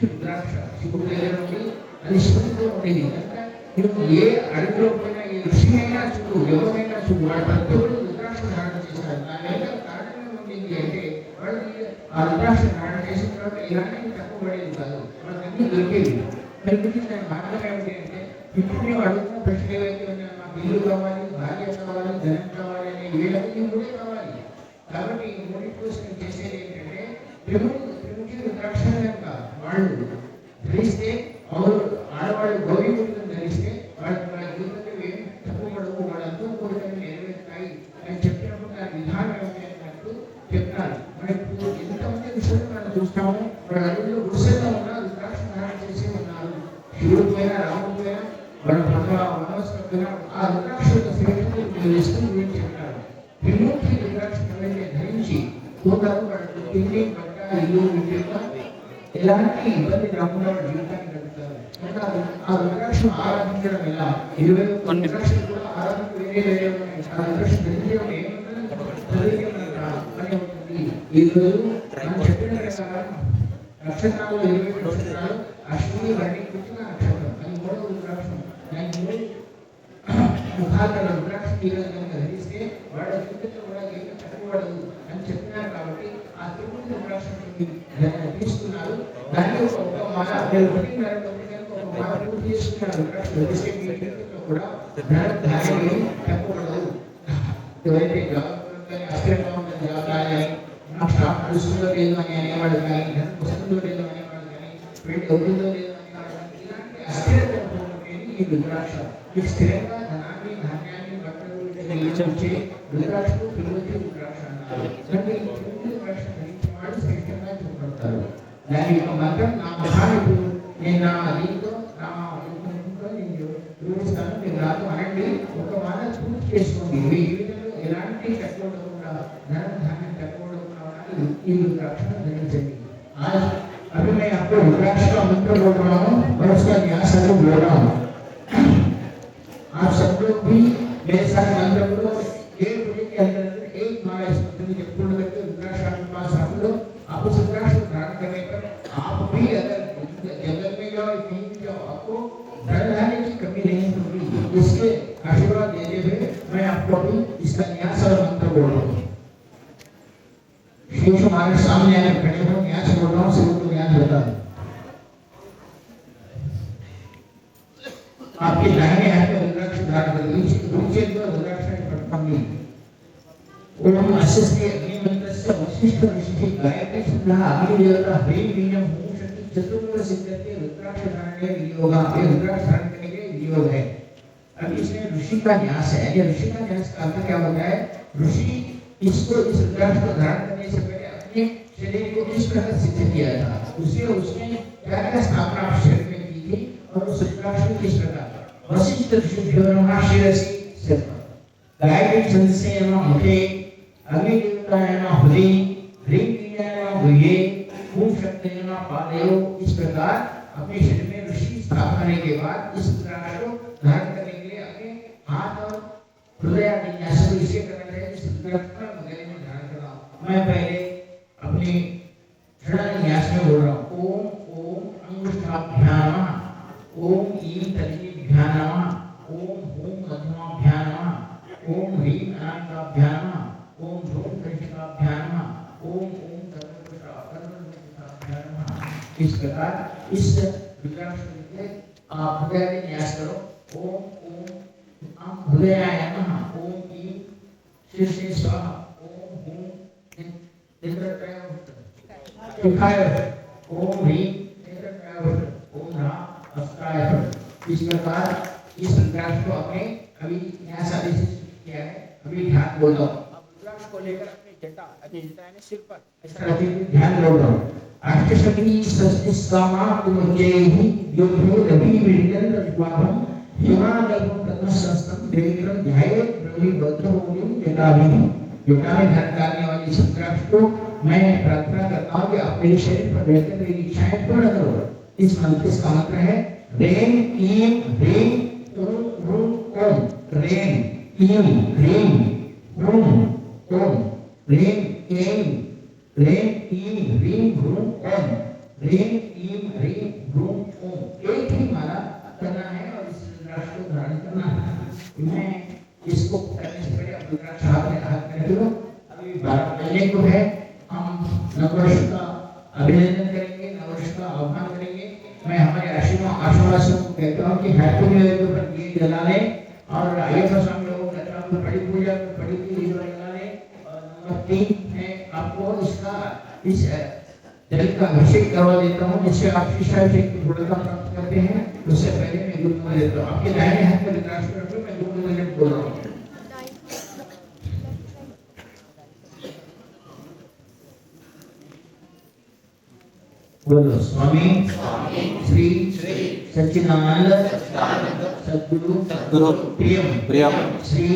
A: రుద్రాక్ష శివుడు దగ్గర ఉండి అది శివుడితో ఉండేది కనుక నువ్వు ఏ అడుగులో పోయినా ఏ ఋషి అయినా చూడు ఎవరైనా చూడు వాడు ప్రతి ఒక్కరు రుద్రాక్ష ధారణ చేస్తారు. దాని వెనక కారణం ఉండింది అంటే వాళ్ళకి ఆ రుద్రాక్ష ధారణ చేసిన తర్వాత ఇలాంటి తక్కువ పడేది కాదు, వాళ్ళకి అన్ని దొరికేది. దొరికితే దాని మార్గం ఏమిటి అంటే ఇప్పుడు మేము అడుగుతున్న ప్రశ్న ఏవైతే ఉన్నాయో మాకు ఇల్లు కావాలి, భార్య కావాలి, ధనం కావాలి అనే వీళ్ళకి మూడే కావాలి. కాబట్టి ఈ మూడి కోసం చేసేది ఏంటంటే త్రిముఖి రుద్రాక్ష కనుక వాళ్ళు ధరిస్తే ఆడవాళ్ళు గౌరీ గుర్తులు ధరిస్తే వాళ్ళ జీవితంలో ఏమి తక్కువ పడవు, వాళ్ళంతా కోరికలు నెరవేరుతాయి అని చెప్పినప్పుడు దాని విధానం ఏమిటంటూ చెప్తారు. మనం ఇప్పుడు ఎంతమంది విషయాలు మనం చూస్తాము, వాళ్ళ అడుగులో గుడిసెల్లో ఉన్న రుద్రాక్ష ధారణ చేసి ఉన్నారు. శివుడు పోయినా రాముడు పోయినా వాళ్ళ వనవస్తం పోయినా ఆ రుద్రాక్ష శ్రేష్ఠులు ఇస్తూ గురించి చెప్తారు. త్రిమూర్తి రుద్రాక్ష ధరించి పోతారు. వాళ్ళకు తిండి బట్ట ఇల్లు విద్యుత్గా ఎలాంటి ఇబ్బంది రాకుండా వాళ్ళ జీవితాన్ని గడుపుతారు. ఆ రుద్రాక్ష ఆరాధించడం ఎలా 21 రుద్రాక్షలు కూడా ఆరాధన వేరే ఉన్నాయి. ఆ రుద్రాక్ష ధరించడం అని ఉంటుంది. ఈరోజు మనం చెప్పిన ప్రకారం నక్షత్రాలు 21 నక్షత్రాలు అశ్విని వర్ణించిన నక్షత్రం అది 3వ రుద్రాక్షం. దాని 3 ముఖాల రుద్రాక్ష ఈరోజు కనుక ధరిస్తే వాళ్ళ జీవితంలో కూడా ఏమి తక్కువడదు అని చెప్పినారు. కాబట్టి ఆ తిరుమల రుద్రాక్ష తీసుకున్నారు. దాన్ని ఒక మాల ఒక మాల పూర్తి చేసుకున్నారు. ధరిస్తే మీ జీవితంలో కూడా తక్కువడదు. ఎవరైతే అస్థిరంగా ఉన్న జాబ్ నాకు షాప్ నడుస్తుందో లేదో అని అనేవాడు కానీ, వస్తుందో లేదో అనేవాడు కానీ, పెళ్లి అవుతుందో లేదో అనేవాడు కానీ, ఇలాంటి అస్థిరత ఈ రుద్రాక్ష ఈ స్థిరంగా ధనాన్ని ధాన్యాన్ని బట్టలు రుద్రాక్షకు తిరుమతి రుద్రాక్ష అన్నారు. అంటే ఈ తిరుమతి రుద్రాక్ష ధరించిన వాళ్ళు శ్రేష్టంగా చూపడతారు. దాని యొక్క మంత్రం నా మహానికి నేను నా దీంతో నా నేను వివరిస్తాను, మీరు నాతో అనండి. ఒక మాట పూర్తి చేసుకోండి. మీ జీవితంలో ఎలాంటి తక్కువ ఉండకుండా ధనం ధాన్యం తక్కువ ఉండకుండా ఈ రుద్రాక్షను ధరించండి. अभी मैं आपको रुद्राक्ष का मंत्र बोल रहा हूँ और उसका न्यास बोल रहा हूँ. आप सब लोग भी मेरे साथ मंत्र बोलो. 1 बजे के अंदर एक माला इस मंत्र की पूर्ण करके रुद्राक्ष आपके पास रख लो. आप उस रुद्राक्ष को धारण करने पर आप भी अगर जंगल में जाओ कहीं भी जाओ आपको धन धान्य की कमी नहीं होगी. इसके आशीर्वाद देते हुए मैं आपको अभी इसका न्यास और मंत्र बोल रहा हूँ. शिव हमारे सामने आकर खड़े हो, न्यास बोल रहा हूँ, शिव को न्यास बता दो. आपके दाहिने हाथ में रुद्राक्ष धारण कर नीचे रुद्राक्ष पटकंगी. ओम अस्य अग्नि मंत्र से वशिष्ठ ऋषि गायत्री सुधा अग्नि देवता ह्रीं बीजम हूं शक्ति चतुर्मुख सिद्धते रुद्राक्ष धारण वियोगा. ये रुद्राक्ष धारण करने के वियोग है. अब इसमें ऋषि का न्यास है. ये ऋषि का न्यास का अर्थ क्या होता है? ऋषि इसको इस रुद्राक्ष को धारण करने से पहले अपने शरीर को किस प्रकार सिद्ध किया था, उसने क्या क्या स्थापना शरीर में की थी और उस रुद्राक्ष को किस प्रकार वशिष्ठ ऋषिभ्यो नमः शिरसि गायत्री छंद से नमः मुखे अग्नि देवताय नमः हृदि ह्रीं बीजाय नमः भुजे ओम शक्ति नमः पादयो. इस प्रकार अपने शरीर में ऋषि स्थापना करने के बाद इस रुद्राक्ष को धारण करने के लिए अपने हाथ और हृदय आदि न्यास को इसे करना चाहिए. इस रुद्राक्ष को गले में धारण करना. मैं पहले अपने छड़ा न्यास में बोल रहा हूँ. ओम ओम अंगुष्ठाभ्याम नमः. ओम ईं तर्जीभ्याम नमः. ओम हूं मध्यमाभ्याम नमः. ओम ह्रीं अनामिकाभ्याम नमः. ओम धूम कंठिकाभ्याम नमः. ओम ओम कर्मकुशाभ्याम नमः. इस प्रकार इस रुद्राक्ष में आप हृदय में न्यास करो. ओम ओम हृदयाय नमः. ओम ईं शीर्षे स्वाहा. ओम हूं शिखाय. ओम ह्रीं ओम राम अस्त्राय. इस प्रकार इस रुद्राक्ष को अपने अभी न्यास आदि से किया है. अभी ध्यान बोल दो. रुद्राक्ष को लेकर अपने जटा यानी सिर पर ऐसा ध्यान बोल दो. अष्टशक्ति सस्तिस्कामा कुमजयहि योधो रवि विरजन स्वाभम हिमालयं तत्संस्तम देवीरं ध्यायेत ब्रह्मी भद्रमूलिं जटाभिः. जटा में ध्यान करने वाली इस रुद्राक्ष को मैं प्रार्थना करता हूँ कि आप मेरे शरीर पर रहकर मेरी इच्छाएं पूर्ण करो. इस मंत्र का मंत्र है रें ईं ह्रीं ओम रें ईं ह्रीं ओम रूम ओम ह्रीं ऐं ह्रीं ईं ह्रीं ह्रूं ओम ह्रीं ईं ह्रीं ह्रूं ओम। एक ही माला करना है और इस रुद्राक्ष को धारण करना है। मैं इसको करने से पहले रुद्राक्ष हाथ में रख लो। अभी 12 बजने को है। हम नववर्ष का अभिनंदन करेंगे, नववर्ष का आह्वान करेंगे। मैं हमारे आश्रमवासियों को कहता हूँ कि हैप्पी न्यू ईयर के ऊपर दीप जला लें और अय्यप्पा स्वामी लोगों को कहता हूँ बड़ी पूजा में बड़ी दीप जला लें। और नंबर 3 है आपको इसका इस जल का अभिषेक करवा देता हूँ, जिससे आप शिष्टाभिषेक की पूर्णता प्राप्त करते हैं। उससे पहले मैं गुरु को देता हूँ। आपके दाहिने हाथ में रुद्राक्ष रखो, मैं गुरु को बोल रहा हूँ। बोलो स्वामी श्री सच्चिदानंद सद्गुरु प्रियम श्री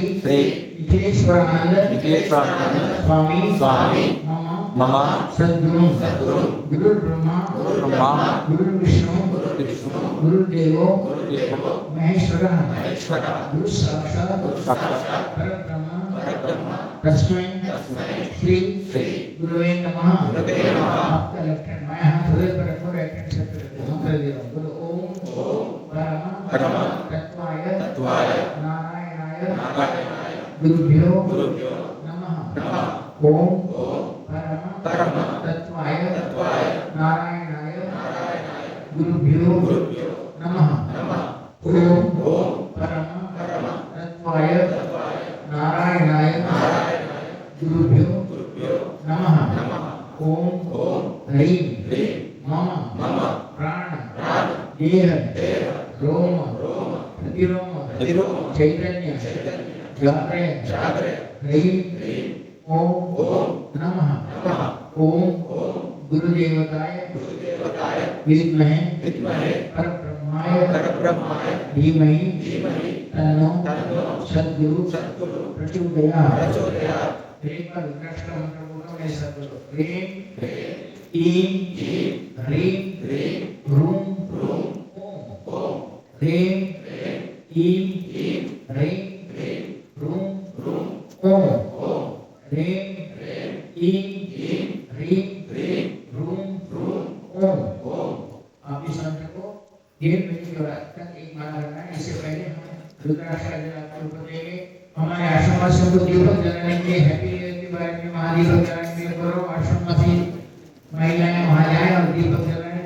A: निखिलेश्वरानंद स्वामी मम सद्गुरु गुरु ब्रह्मा गुरु विष्णु गुरुदेवो महेश्वरः गुरु साक्षात् परब्रह्म तस्मै श्री गुरुवे नमः। आपका लक्षण मैं हाथ हृदय पर रखो, एक्शन शब्द मंत्र दे रहा हूँ। बोलो ओम परम तत्वाय नारायणाय गुरुभ्यो नमः। ओम परम तत्वाय नारायणाय गुरुभ्यो नमः। ओम परम तत्वाय नारायणाय गुरुभ्यो नमः। ओम ह्रीं मम प्राण देह रोम प्रतिरोम चैतन्य जागृत ह्रीं ओम नमः। ओम गुरुदेवताय विद्महे परब्रह्माय धीमहि तन्नो सद्गुरु प्रचोदयात्। एक बार रुद्राक्ष का मंत्र बोलो, मेरे साथ बोलो। ह्रीं ईं ह्रीं ह्रूं ओम ह्रीं ईं ह्रीं ह्रूं ओम ह्रीं ईं ह्रीं ह्रूं ओम। आप इस मंत्र को 1.5 मिनट तक एक बार करना है। इससे पहले हम रुद्राक्ष का जल आपको ऊपर देंगे। हमारे आश्रमवासियों को दीपक जलाने के लिए हैप्पी न्यू ईयर के बारे में महादीपक जलाने के लिए करो। आश्रमवासी महिलाएं वहां जाएं और दीपक जलाएं।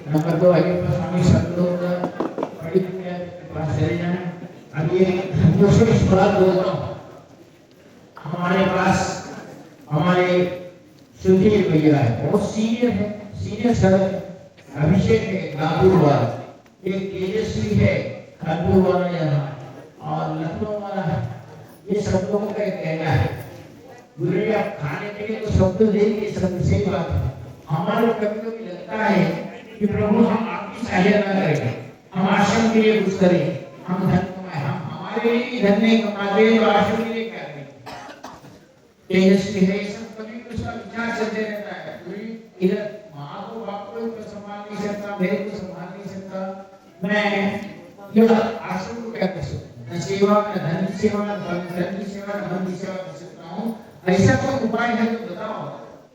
A: नंबर 2 अय्यप्पा स्वामी सब लोग बड़ी पूजा के पास चले जाएं। अब ये दूसरी बात बोलता हूँ, हमारे पास हमारे सुधीर भैया है, बहुत सीनियर सर अभिषेक है नागपुर वाला, एक तेजस्वी है कानपुर वाला यहाँ और लखनऊ वाला है। ये सब लोगों का कहना है गुरु जी आप खाने के लिए तो सब तो देंगे, सब सही बात है। हमारे कभी कभी लगता है कि प्रभु हम आपकी सहायता करें, हम आश्रम के लिए कुछ करें, हम धन कमाए, हम हमारे लिए धन नहीं कमाते तो आश्रम के लिए क्या करें। तेजस्वी है, ये सब कभी उसका विचार चलते रहता है। इधर माँ को बाप को संभाल नहीं सकता, मेरे को संभाल नहीं सकता, मैं आश्रम को क्या कर सकता हूँ? न सेवा न धन की सेवा, न धन की सेवा, न धन की सेवा कर सकता हूँ। ऐसा कोई उपाय है तो बताओ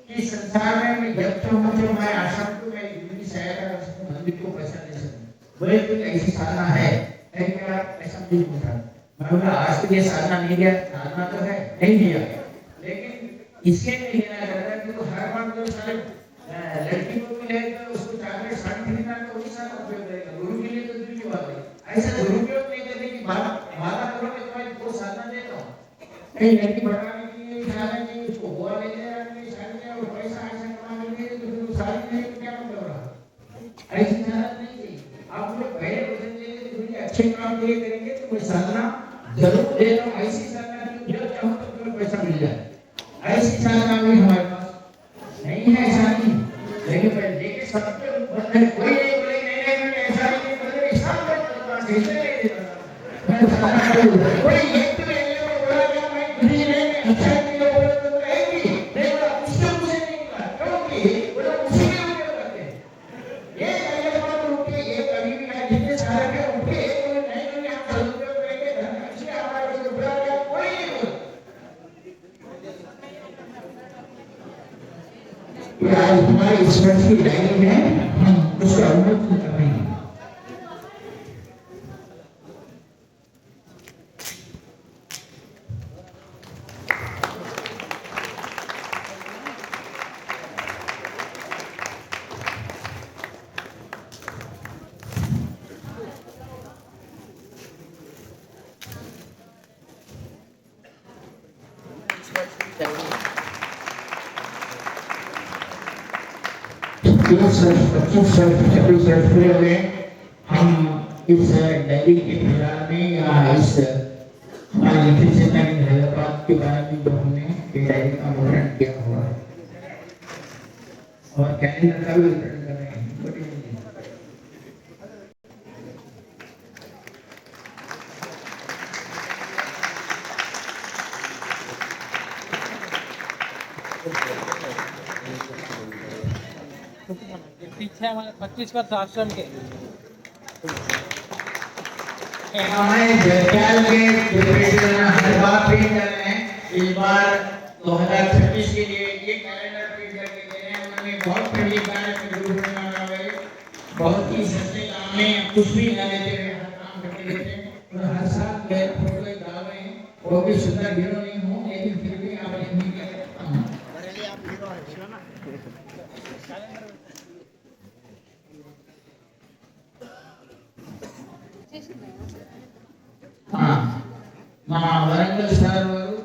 A: कि संसार में मैं जब चाहूँ तो मैं आश्रम को मैं जितनी सहायता कर सकूँ, मंदिर को पैसा दे सकूँ। बोले कोई ऐसी साधना है क्या? ऐसा नहीं पूछा। मैं बोला आज के लिए साधना नहीं दिया, साधना तो है नहीं दिया, लेकिन इसके लिए देना चाहता है कि तो हर बार जो सारे लड़की को मिलेगा उसको चाकलेट साड़ी खरीदना तो वही सारा उपयोग करेगा। गुरु के लिए तो दूसरी बात है। ऐसा दुरुपयोग नहीं करने की बात वादा करो कि तुम्हारी को साधना देता हूँ, कहीं लड़की बढ़ाने के लिए साधना नहीं, उसको हुआ ले जाए साड़ी में और पैसा ऐसा कमाने के लिए तो फिर साड़ी नहीं तो क्या मतलब रहा? ऐसी साधना नहीं चाहिए। आप लोग पहले वचन देंगे तो गुरु जी अच्छे काम के लिए करेंगे तो मैं साधना जरूर दे रहा हूँ। ऐसी साधना जब चाहूँ तो तुम्हें पैसा मिल जाए, ऐसी साधना भी हमारे पास नहीं है। ऐसा नहीं, लेकिन पहले देखे सबके कोई नहीं बोले नहीं ऐसा नहीं बोले हिसाब कर ऐसे नहीं देता मैं साधना करूँ। कोई एक तो नहीं बोला क्या मैं गुरु जी ने अच्छा किया बोला तो कहेंगी नहीं बोला उससे मुझे नहीं बोला क्योंकि बोला उसी के ऊपर करते हैं। ये पहले बात उनके ये कभी भी नहीं जितने सारे हैं उनके एक नहीं हम सदुपयोग करेंगे धन इसलिए हमारे को बुरा क्या कोई नहीं बोला। ये आज हमारे इस वर्ष की डायरी है, हम उसका उन्मोचन कर रहे हैं। पच्चीस वर्ष 26 वर्ष पूरे हुए हम इस डायरी के फिलहाल में या इस हमारे लिखित चेतना के हैदराबाद के बारे में जो हमने ये डायरी का विवरण किया हुआ है और कैलेंडर का भी विवरण कर रहे हैं।
B: पीछे हमारे 25 वर्ष आश्रम के
A: हमारे जयकाल के हर बार प्रिंट कर रहे हैं। इस बार 2026 के लिए ये कैलेंडर प्रिंट करके दे रहे हैं। उन्होंने बहुत पहली बार गुरु पूर्णिमा मनाई, बहुत ही सस्ते दाम में कुछ भी न लेते हुए हर काम करके देते हैं और हर साल मेरे फोटो डाल रहे हैं। वो भी सुंदर हीरो नहीं हूँ लेकिन फिर भी आप नहीं कर మా వరంగల్ సార్ వారు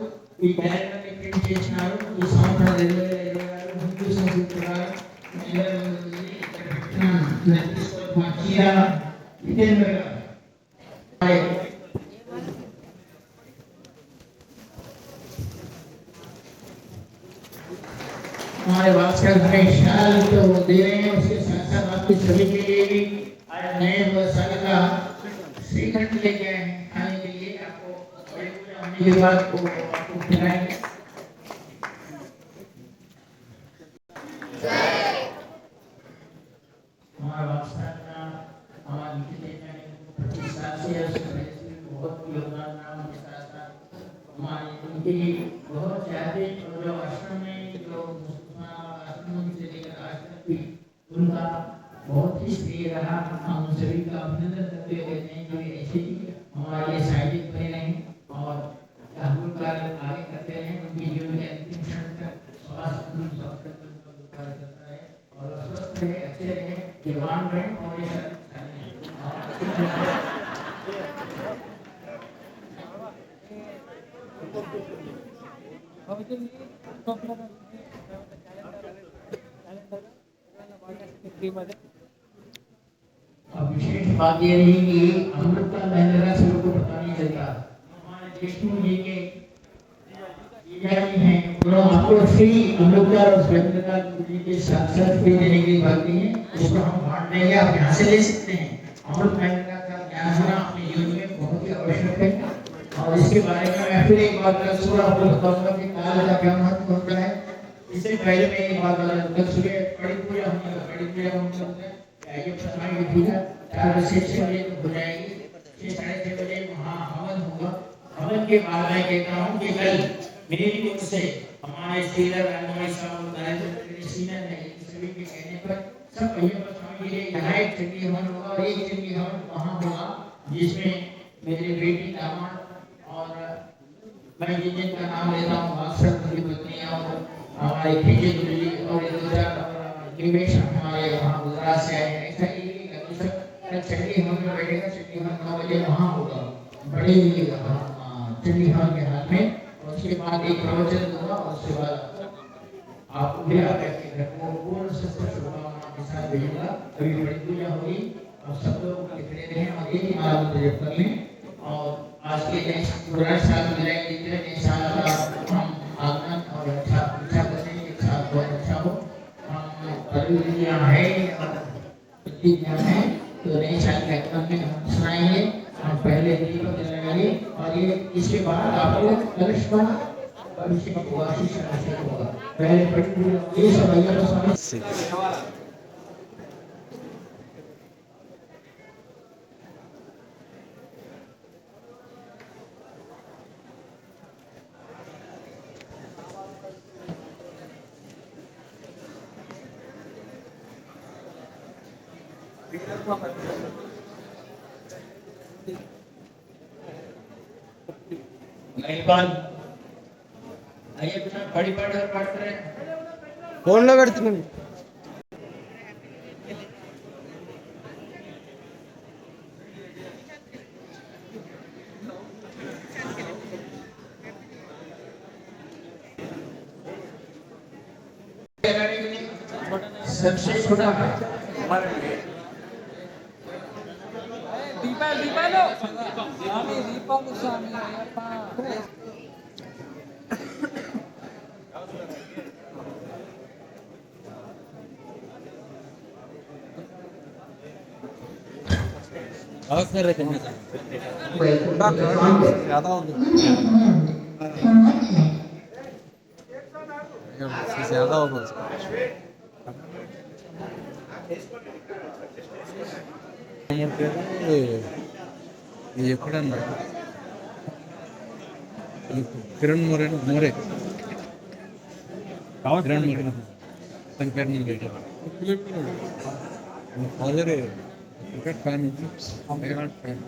A: ఈ క్యాలెండర్ని ప్రింట్ చేసినారు. ఈ సంవత్సరం 2022 హిందూ సంస్కృతి ప్రకారం हमारे भास्कर भाई शाल तो दे रहे हैं। उसके साथ साथ आपके सभी के लिए भी आज नए साल का श्रीखंड लेके आए हैं खाने के लिए। आपको बड़ी पूजा होने के बाद आपको खिलाएंगे। हमारा भास्कर का हमारा बहुत योगदान रहा। उनके साथ साथ हमारे उनके बहुत चाहते और जो आश्रम में जो आश्रम से लेकर आज तक भी उनका बहुत ही श्रेय रहा। हम सभी का अभिनंदन करते हुए कहते हैं कि ऐसे ही हमारे साहित्यिक बने रहें और राहुल कार्य आगे करते रहें। उनकी जीवन के अंतिम क्षण तक स्वास्थ्य करता है और स्वस्थ रहे, अच्छे रहे, जवान रहे और ये विशेष बात ये रही कि अमृत का महंगा सबको को पता नहीं चलता। हमारे देशमुख जी के हैं उन्होंने आपको फ्री अमृत का और स्वयं का जी के साथ साथ फ्री देने की बात नहीं है। उसको हम बांट देंगे, आप यहाँ से ले सकते हैं। अमृत महंगा का ज्ञान होना अपने जीवन में बहुत ही आवश्यक है और इसके बारे में मैं फिर एक बार कल आपको बताऊंगा कि काल का क्या महत्व होता है। इससे पहले मैं एक बात बता दूं, कल सुबह बड़ी पूजा होने का बड़ी पूजा होने ये समय की पूजा 4 से 6 बजे हो जाएगी। 6 साढ़े 6 बजे वहाँ हवन होगा। हवन के बाद मैं कहता हूँ कि कल मेरी ओर से हमारे सीनियर राजमहल साहब सीनियर है सभी के कहने पर सब भैया स्वामी के लिए यहाँ एक चंडी हवन होगा और एक चंडी हवन वहाँ होगा जिसमें मेरे बेटी दामाद और मैं जिनका नाम लेता हूँ भास्कर की पत्नी और हमारे खींचे गुरु जी और निवेश हमारे वहाँ गुजरात से आए हैं। ऐसा ही चंडी हवन में बैठेगा। चंडी हवन 9 बजे वहाँ होगा बड़ी चंडी हवन के हाथ में। और उसके बाद एक प्रवचन दूंगा और उसके बाद आप भी आपके घर को पूर्ण शुभकामनाओं के साथ भेजूंगा। अभी बड़ी पूजा होगी और सब लोग खड़े रहें और एक माला मंत्र जप कर लें और आज के नए पुराने साल में नए साल का हम आगमन और अच्छा करने के साथ बहुत अच्छा हो। हम यहाँ है है तो नए साल के आगमन में हम सुनाएंगे। हम पहले दीपक जलाएंगे और ये इसके बाद आपको कलश का अभिषेक होगा, शीश अभिषेक होगा। पहले ये सब भैया तो समझ मेहरबान आइए अपना बड़ी पढ़ पढ़ते रहे
C: ఫోన్లో పెడుతున్నాను
A: सबसे छोटा
B: దీపాలు స్వామి దీపాలు స్వామి అయ్యప్ప అవసరం ज़्यादा हो ज़्यादा हो ये ఎక్కడన్నా కిరణ్ మోరే మోరే కిరణ్ మోరే తన పేరు నేను అదే క్రికెట్ ఫ్యాన్ ఫ్యాన్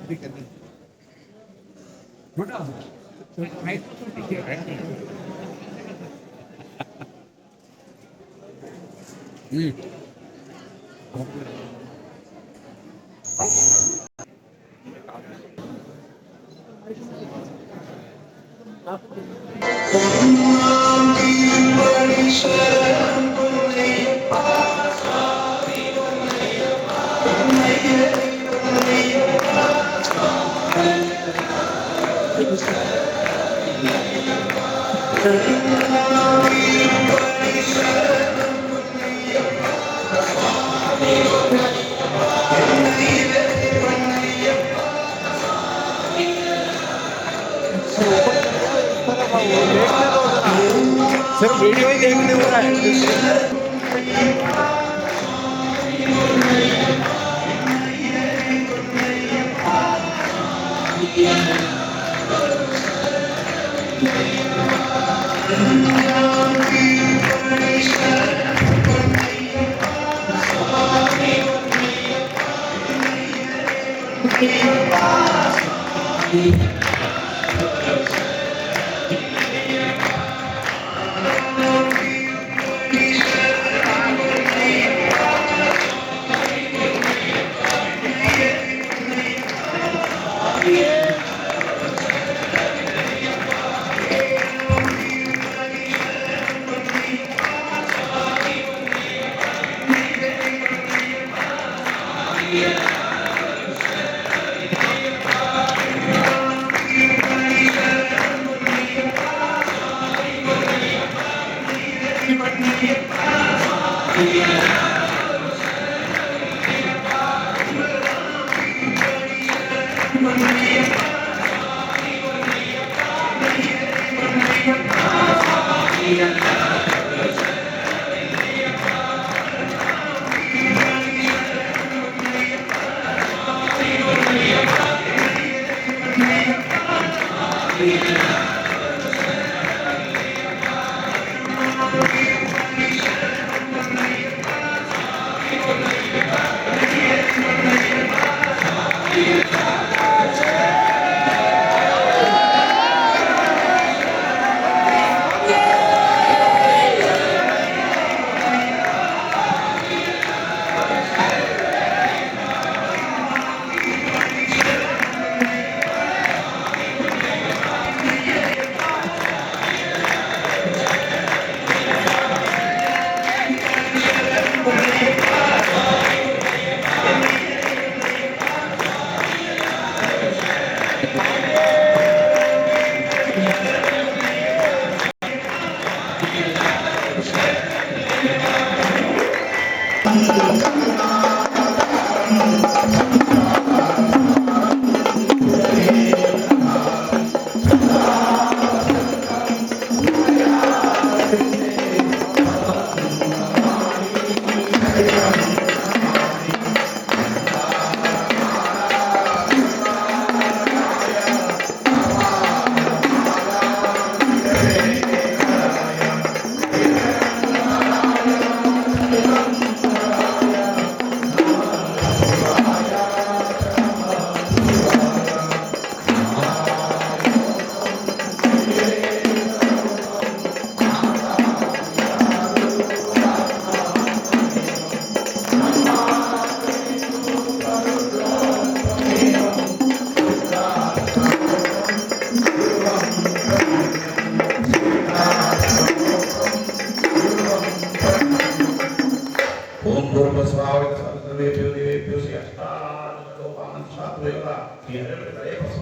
B: सिर्फ वीडियो ही देखने हो रहा है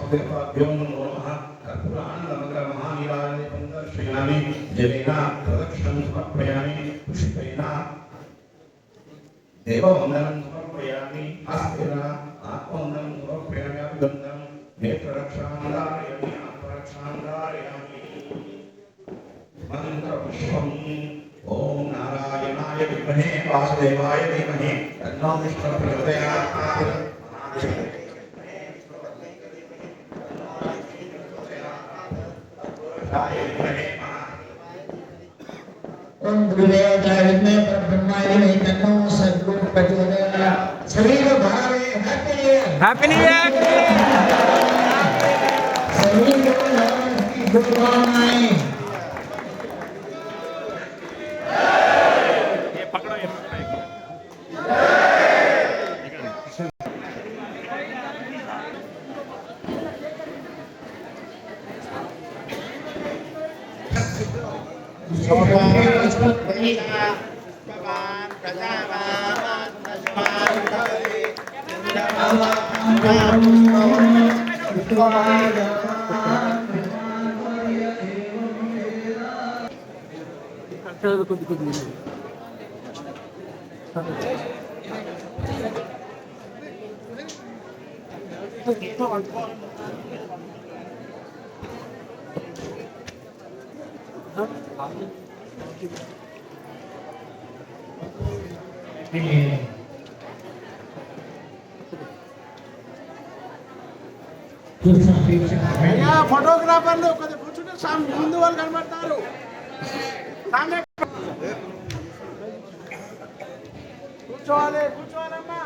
D: सर्वदेवाभ्यो नमो नमः कर्पूरानन्दमङ्गलमहानीराजने पंदर्शयामि जलेन प्रदक्षिणं समर्पयामि पुष्पेण देववन्दनं समर्पयामि हस्तेन आत्मवन्दनं समर्पयामि अभिवन्दनं नेत्ररक्षां धारयामि आत्मरक्षां धारयामि मन्त्रपुष्पम् ओम नारायणाय विद्महे वासुदेवाय धीमहि तन्नो विष्णुः प्रचोदयात्
A: ओम गुरुदेवताय विद्महे परब्रह्माय धीमहि तन्नो सद्गुरुः प्रचोदयात्। सभी को भावे happy new year.
C: Happy new year.
A: सभी को नववर्ष की शुभकामनाएं।
B: ఫోటోగ్రాఫర్లు కొద్దిగా కూర్చుంటే ముందు వాళ్ళు కనబడతారు. కూర్చోవాలమ్మా.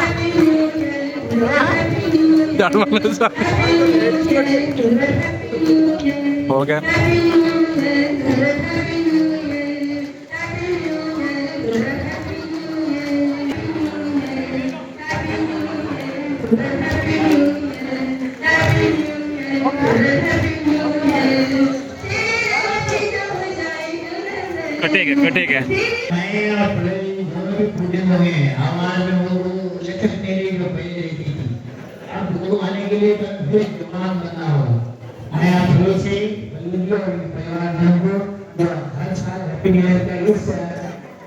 B: Happy New Year. झाड़ू मारने से हो गया। कटेगा कटेगा।
A: मैं और प्रवीण दोनों भी पूजे हो गए हैं। हमारे में वो लेखक मेरी जो पहले रहती थी, अब गुरु आने के लिए तो फिर जवान बनना होगा। मैं आप लोगों से बल्लभी और उनके परिवारजन को जो हर साल हैप्पी न्यू ईयर का इस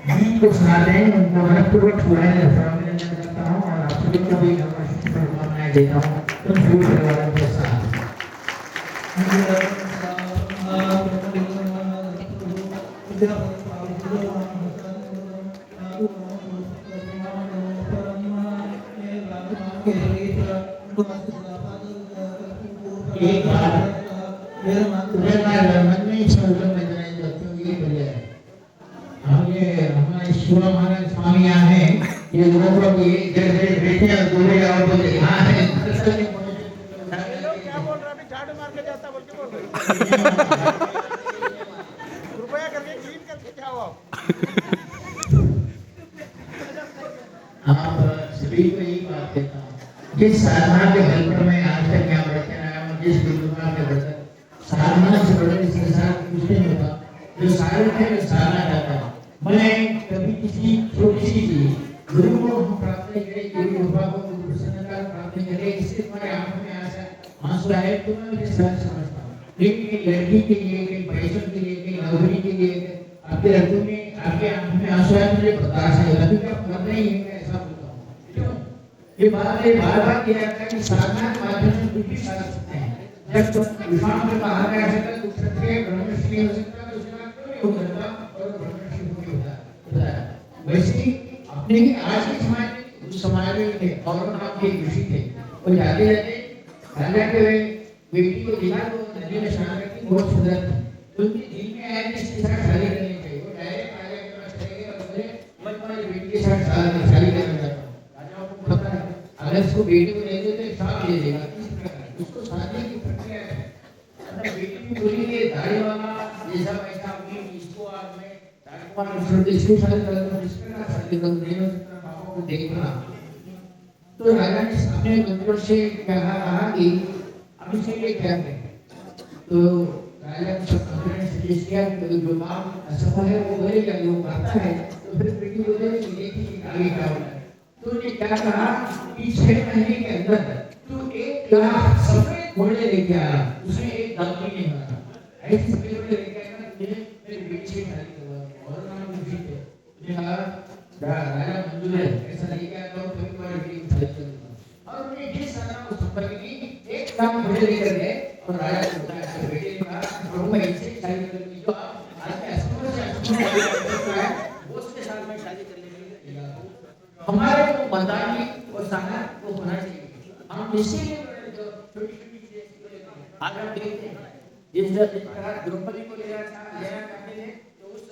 A: गीत को सुनाते हैं, उनको मनपूर्वक सुनाने का अभिनंदन करता हूँ और आप सभी को भी शुभकामनाएं देता हूँ उन सभी परिवारों के साथ। एक बार मन में इच्छा हुआ मैं जनाई करती हूँ ये बढ़िया है। हमारे शिवा महाराज स्वामी यहाँ हैं, ये लोगों को ये इधर बैठे और दूर आओ बोले यहाँ है।
C: क्या बोल रहा है? झाड़ू मार के जाता बोल के बोल रहे कृपया करके क्लीन करके जाओ
A: आप सभी को यही बात कहता हूँ, जिस साधना के बल पर मैं आज तक यहाँ बैठे रहा हूँ, जिस गुरुद्वारा के बल पर साधना से बड़े संसार कुछ नहीं होता। जो साधक है वो साधना करता है। मैं कभी किसी छोटी सी चीज गुरु को हम प्राप्त नहीं करें, गुरु कृपा को, गुरु प्रसन्नता को प्राप्त नहीं करें, इससे तुम्हारी आंखों में आंसू आए तो मैं उन्हें सहज समझता हूँ। लेकिन लड़की के लिए, कहीं पैसों के लिए, कहीं नौकरी के लिए, आपके रक्तों में, आपके आंखों में आंसू आए मुझे बर्दाश्त नहीं होता, क्योंकि आप मर नहीं है, ऐसा बोलता हूँ। क्यों? ये बात है बार-बार किया जाता है कि साधना के माध्यम से कुछ भी साध सकते हैं। जब तुम विश्वास में बाहर आ सकता कुछ क्षत्रिय ब्रह्मर्षि हो सकता तो उसके बाद क्यों नहीं हो सकता और ब्रह्मर्षि हो होता है। वैसे ही अपने ही आज के समाज में, उस समाज में थे और नाम के ऋषि थे, वो जाते जाते राजा के बेटी को देखा तो नदी में स्नान करती बहुत सुंदर थी। तो उनके दिल में आया कि इसके साथ शादी करनी चाहिए। वो डायरेक्ट राजा के पास चले गए और बोले मैं तुम्हारी बेटी के साथ शादी करना चाहता हूँ। राजा को पता है अगर इसको बेटी को नहीं दे तो श्राप दे देगा। उसको शादी की प्रक्रिया है। मतलब बेटी भी बोली ये दाढ़ी वाला जैसा वैसा अपनी इसको आज मैं राजकुमार मिश्र के इसको शादी कर दूँ, इसके साथ शादी कर दूँ, नहीं हो सकता, पापा को देखना। तो राजा ने अपने मंत्रियों से कहा कि अब इसके लिए क्या करें। तो राजा ने सब मंत्रियों ने सजेस्ट किया कि जो काम असफल है वो करेगा, जो करता है तो फिर बेटी को देखिए कि आगे क्या होता है। तो उन्होंने क्या कहा कि 6 महीने के अंदर तू 1 लाख सफेद घोड़े लेके आया, उसमें एक दांत नहीं बना। ऐसे सफेद घोड़े लेके आया ना, तुझे मेरी बेटी से शादी करवाऊंगा। और नाम खुशी थे, उसने कहा राजा मंजूर है, ऐसा लेके आया तो कभी तुम्हारी बेटी को शादी करूंगा। और उन्होंने जिस साधना को संपन्न की 1 लाख घोड़े लेकर गए और राजा को बताया कि बेटे ने कहा प्रभु मैं इससे शादी करूंगी जो आप आज के असमर्थ से असमर्थ है वो उसके साथ में शादी कर लेंगे। हमारे को मदानी और साधना को होना चाहिए। हम इसीलिए छोटी-छोटी चीजें आज हम देखते हैं जिस तरह द्रौपदी को लेना चाहते थे तो उस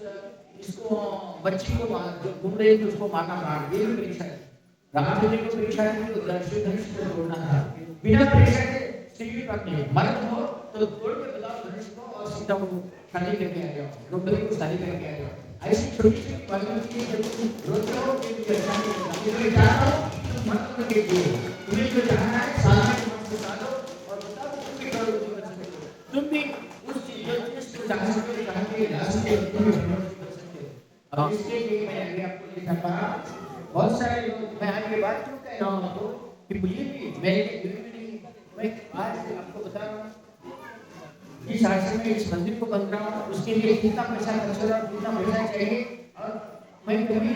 A: इसको बच्ची को जो घूम रही थी उसको मारना पड़ा। ये भी परीक्षा है। रामचंद्र को परीक्षा थी तो धनुष को तोड़ना था। बिना परीक्षा के सीधी बात नहीं। मर्द हो तो तोड़ के बताओ धनुष को और सीता को शादी करके आ जाओ, द्रौपदी को शादी करके आ जाओ। ऐसी छोटी-छोटी बातों की रोजगारों के लिए परेशानी होती है। मैं चाहता हूँ मत के लिए तुम्हें जो चाहना है साधना के मत बता दो और बता दो तुम भी करो जो कर सकते हो। तुम भी उस चीज को चाह सकते हो, चाह के ला सकते हो, तुम भी कर सकते हो। और इसके लिए मैं आगे आपको लिखा कहा बहुत सारे लोग मैं आगे बात क्यों कह रहा हूँ आपको कि मुझे भी मेरे लिए नहीं मैं आज आपको बता रहा हूँ इस आश्रम में इस मंदिर को बन रहा हूँ उसके लिए कितना पैसा खर्च हो रहा है, कितना पैसा चाहिए और मैं कभी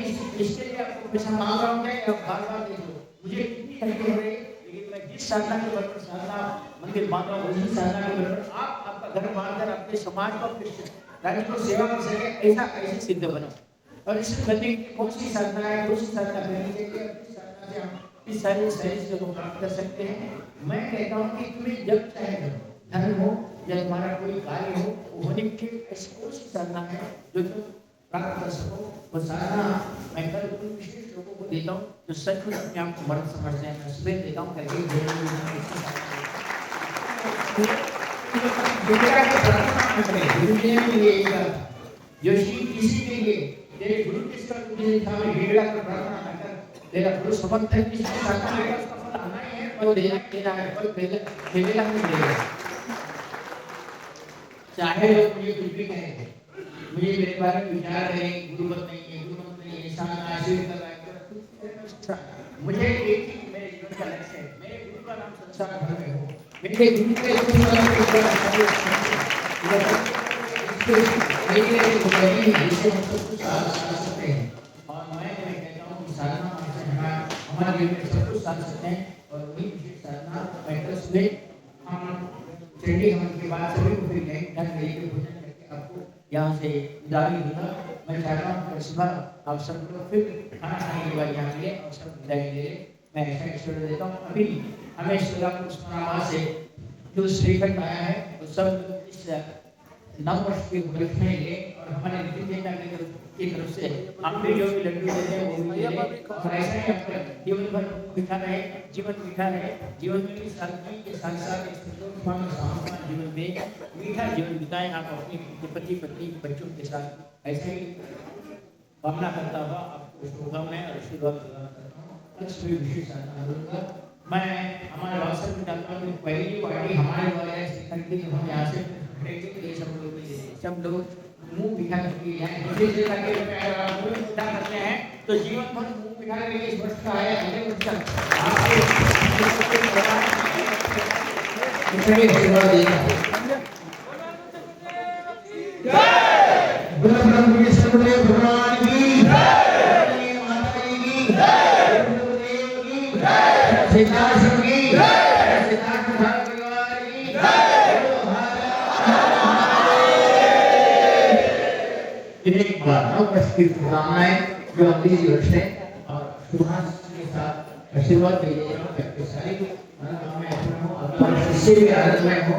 A: इसके लिए आपको पैसा मांग रहा हूँ क्या बार-बार देख लो मुझे कितनी तकलीफ हो रही है। लेकिन मैं जिस साधना के बल पर साधना मंदिर बांध रहा हूँ उसी साधना के बल पर आप आपका घर बांधकर अपने समाज को अपने राज्य को सेवा कर सके ऐसा ऐसे सिद्ध बनो। और इस मंदिर की कौन सी साधना है, कौन सी साधना करनी चाहिए, किस साधना से हम इस सारे शरीर को प्राप्त कर सकते हैं। मैं कहता हूँ कि तुम्हें जब चाहे धर्म हो या तुम्हारा कोई कार्य हो होने के ऐसी कौन सी साधना है जो तुम प्राप्त कर सको वो साधना मैं कल विशेष लोगों को देता हूँ जो सचमुच अपने आप को मर्द समझते हैं, मैं सुबह देता हूँ करके जोशी किसी के लिए तेरे गुरु के साथ तुझे सामने हिड़ला कर प्रार्थना कर तेरा गुरु समर्थ है किसी के साथ में उसका फल आना ही है और देना है फल देना नहीं देगा चाहे लोग मुझे कुछ भी कहें मुझे मेरे बारे में विचार करें गुरुमत नहीं है ऐसा आशीर्वाद कर रहा है मुझे एक ही मेरे जीवन का लक्ष्य है मेरे गुरु का नाम संसार भर में हो मेरे गुरु के सकते हैं और मैं कहता हूँ कि साधना हमारे जीवन में सब कुछ साध सकते हैं और वही विशेष साधना बैठक में हम चंडी हवन के बाद सभी को फिर कहीं ढंग लेके भोजन करके आपको यहाँ से विदाई होगा मैं चाहता हूँ कि सुबह आप सब लोग फिर खाना खाने के बाद यहाँ मिले और सब विदाई ले मैं ऐसा ईश्वर देता हूँ अभी हमें सोलापुर उस्मानाबाद से जो श्रीखंड आया है वो सब इस नववर्ष के उपलक्ष्य में ले और हमारे विद्या की तरफ से हम भी जो भी लड्डू देते हैं वो भी ले और ऐसा ही आपका जीवन भर मीठा रहे जीवन में भी शांति के साथ साथ जीवन में मीठा जीवन बिताएं आप अपने पति पत्नी बच्चों के साथ ऐसे ही भावना करता हुआ आपको शुभकामनाएं और आशीर्वाद प्रदान करता हूँ लक्ष्मी विशेष करूँगा मैं हमारे वाट्सएप में डालता हूँ पहली पार्टी हमारे द्वारा सिखाने के लिए हम यहाँ से सब लोग मुंह बिठा करके करते हैं तो जीवन भर मुंह बिठा करके इस वर्ष का है अगले वर्ष तक भगवान की माता जी की एक बार नववर्षीय शुभकामनाएं जो अगली वर्ष है और शुभांश के साथ आशीर्वाद दे रहे हैं सारे इससे भी आनंदमय हो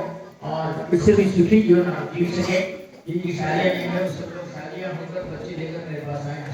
A: और इससे भी सुखी जीवन आप जी सके जिनकी शादियां नहीं है सब लोग शादियां होकर बच्चे लेकर मेरे पास आए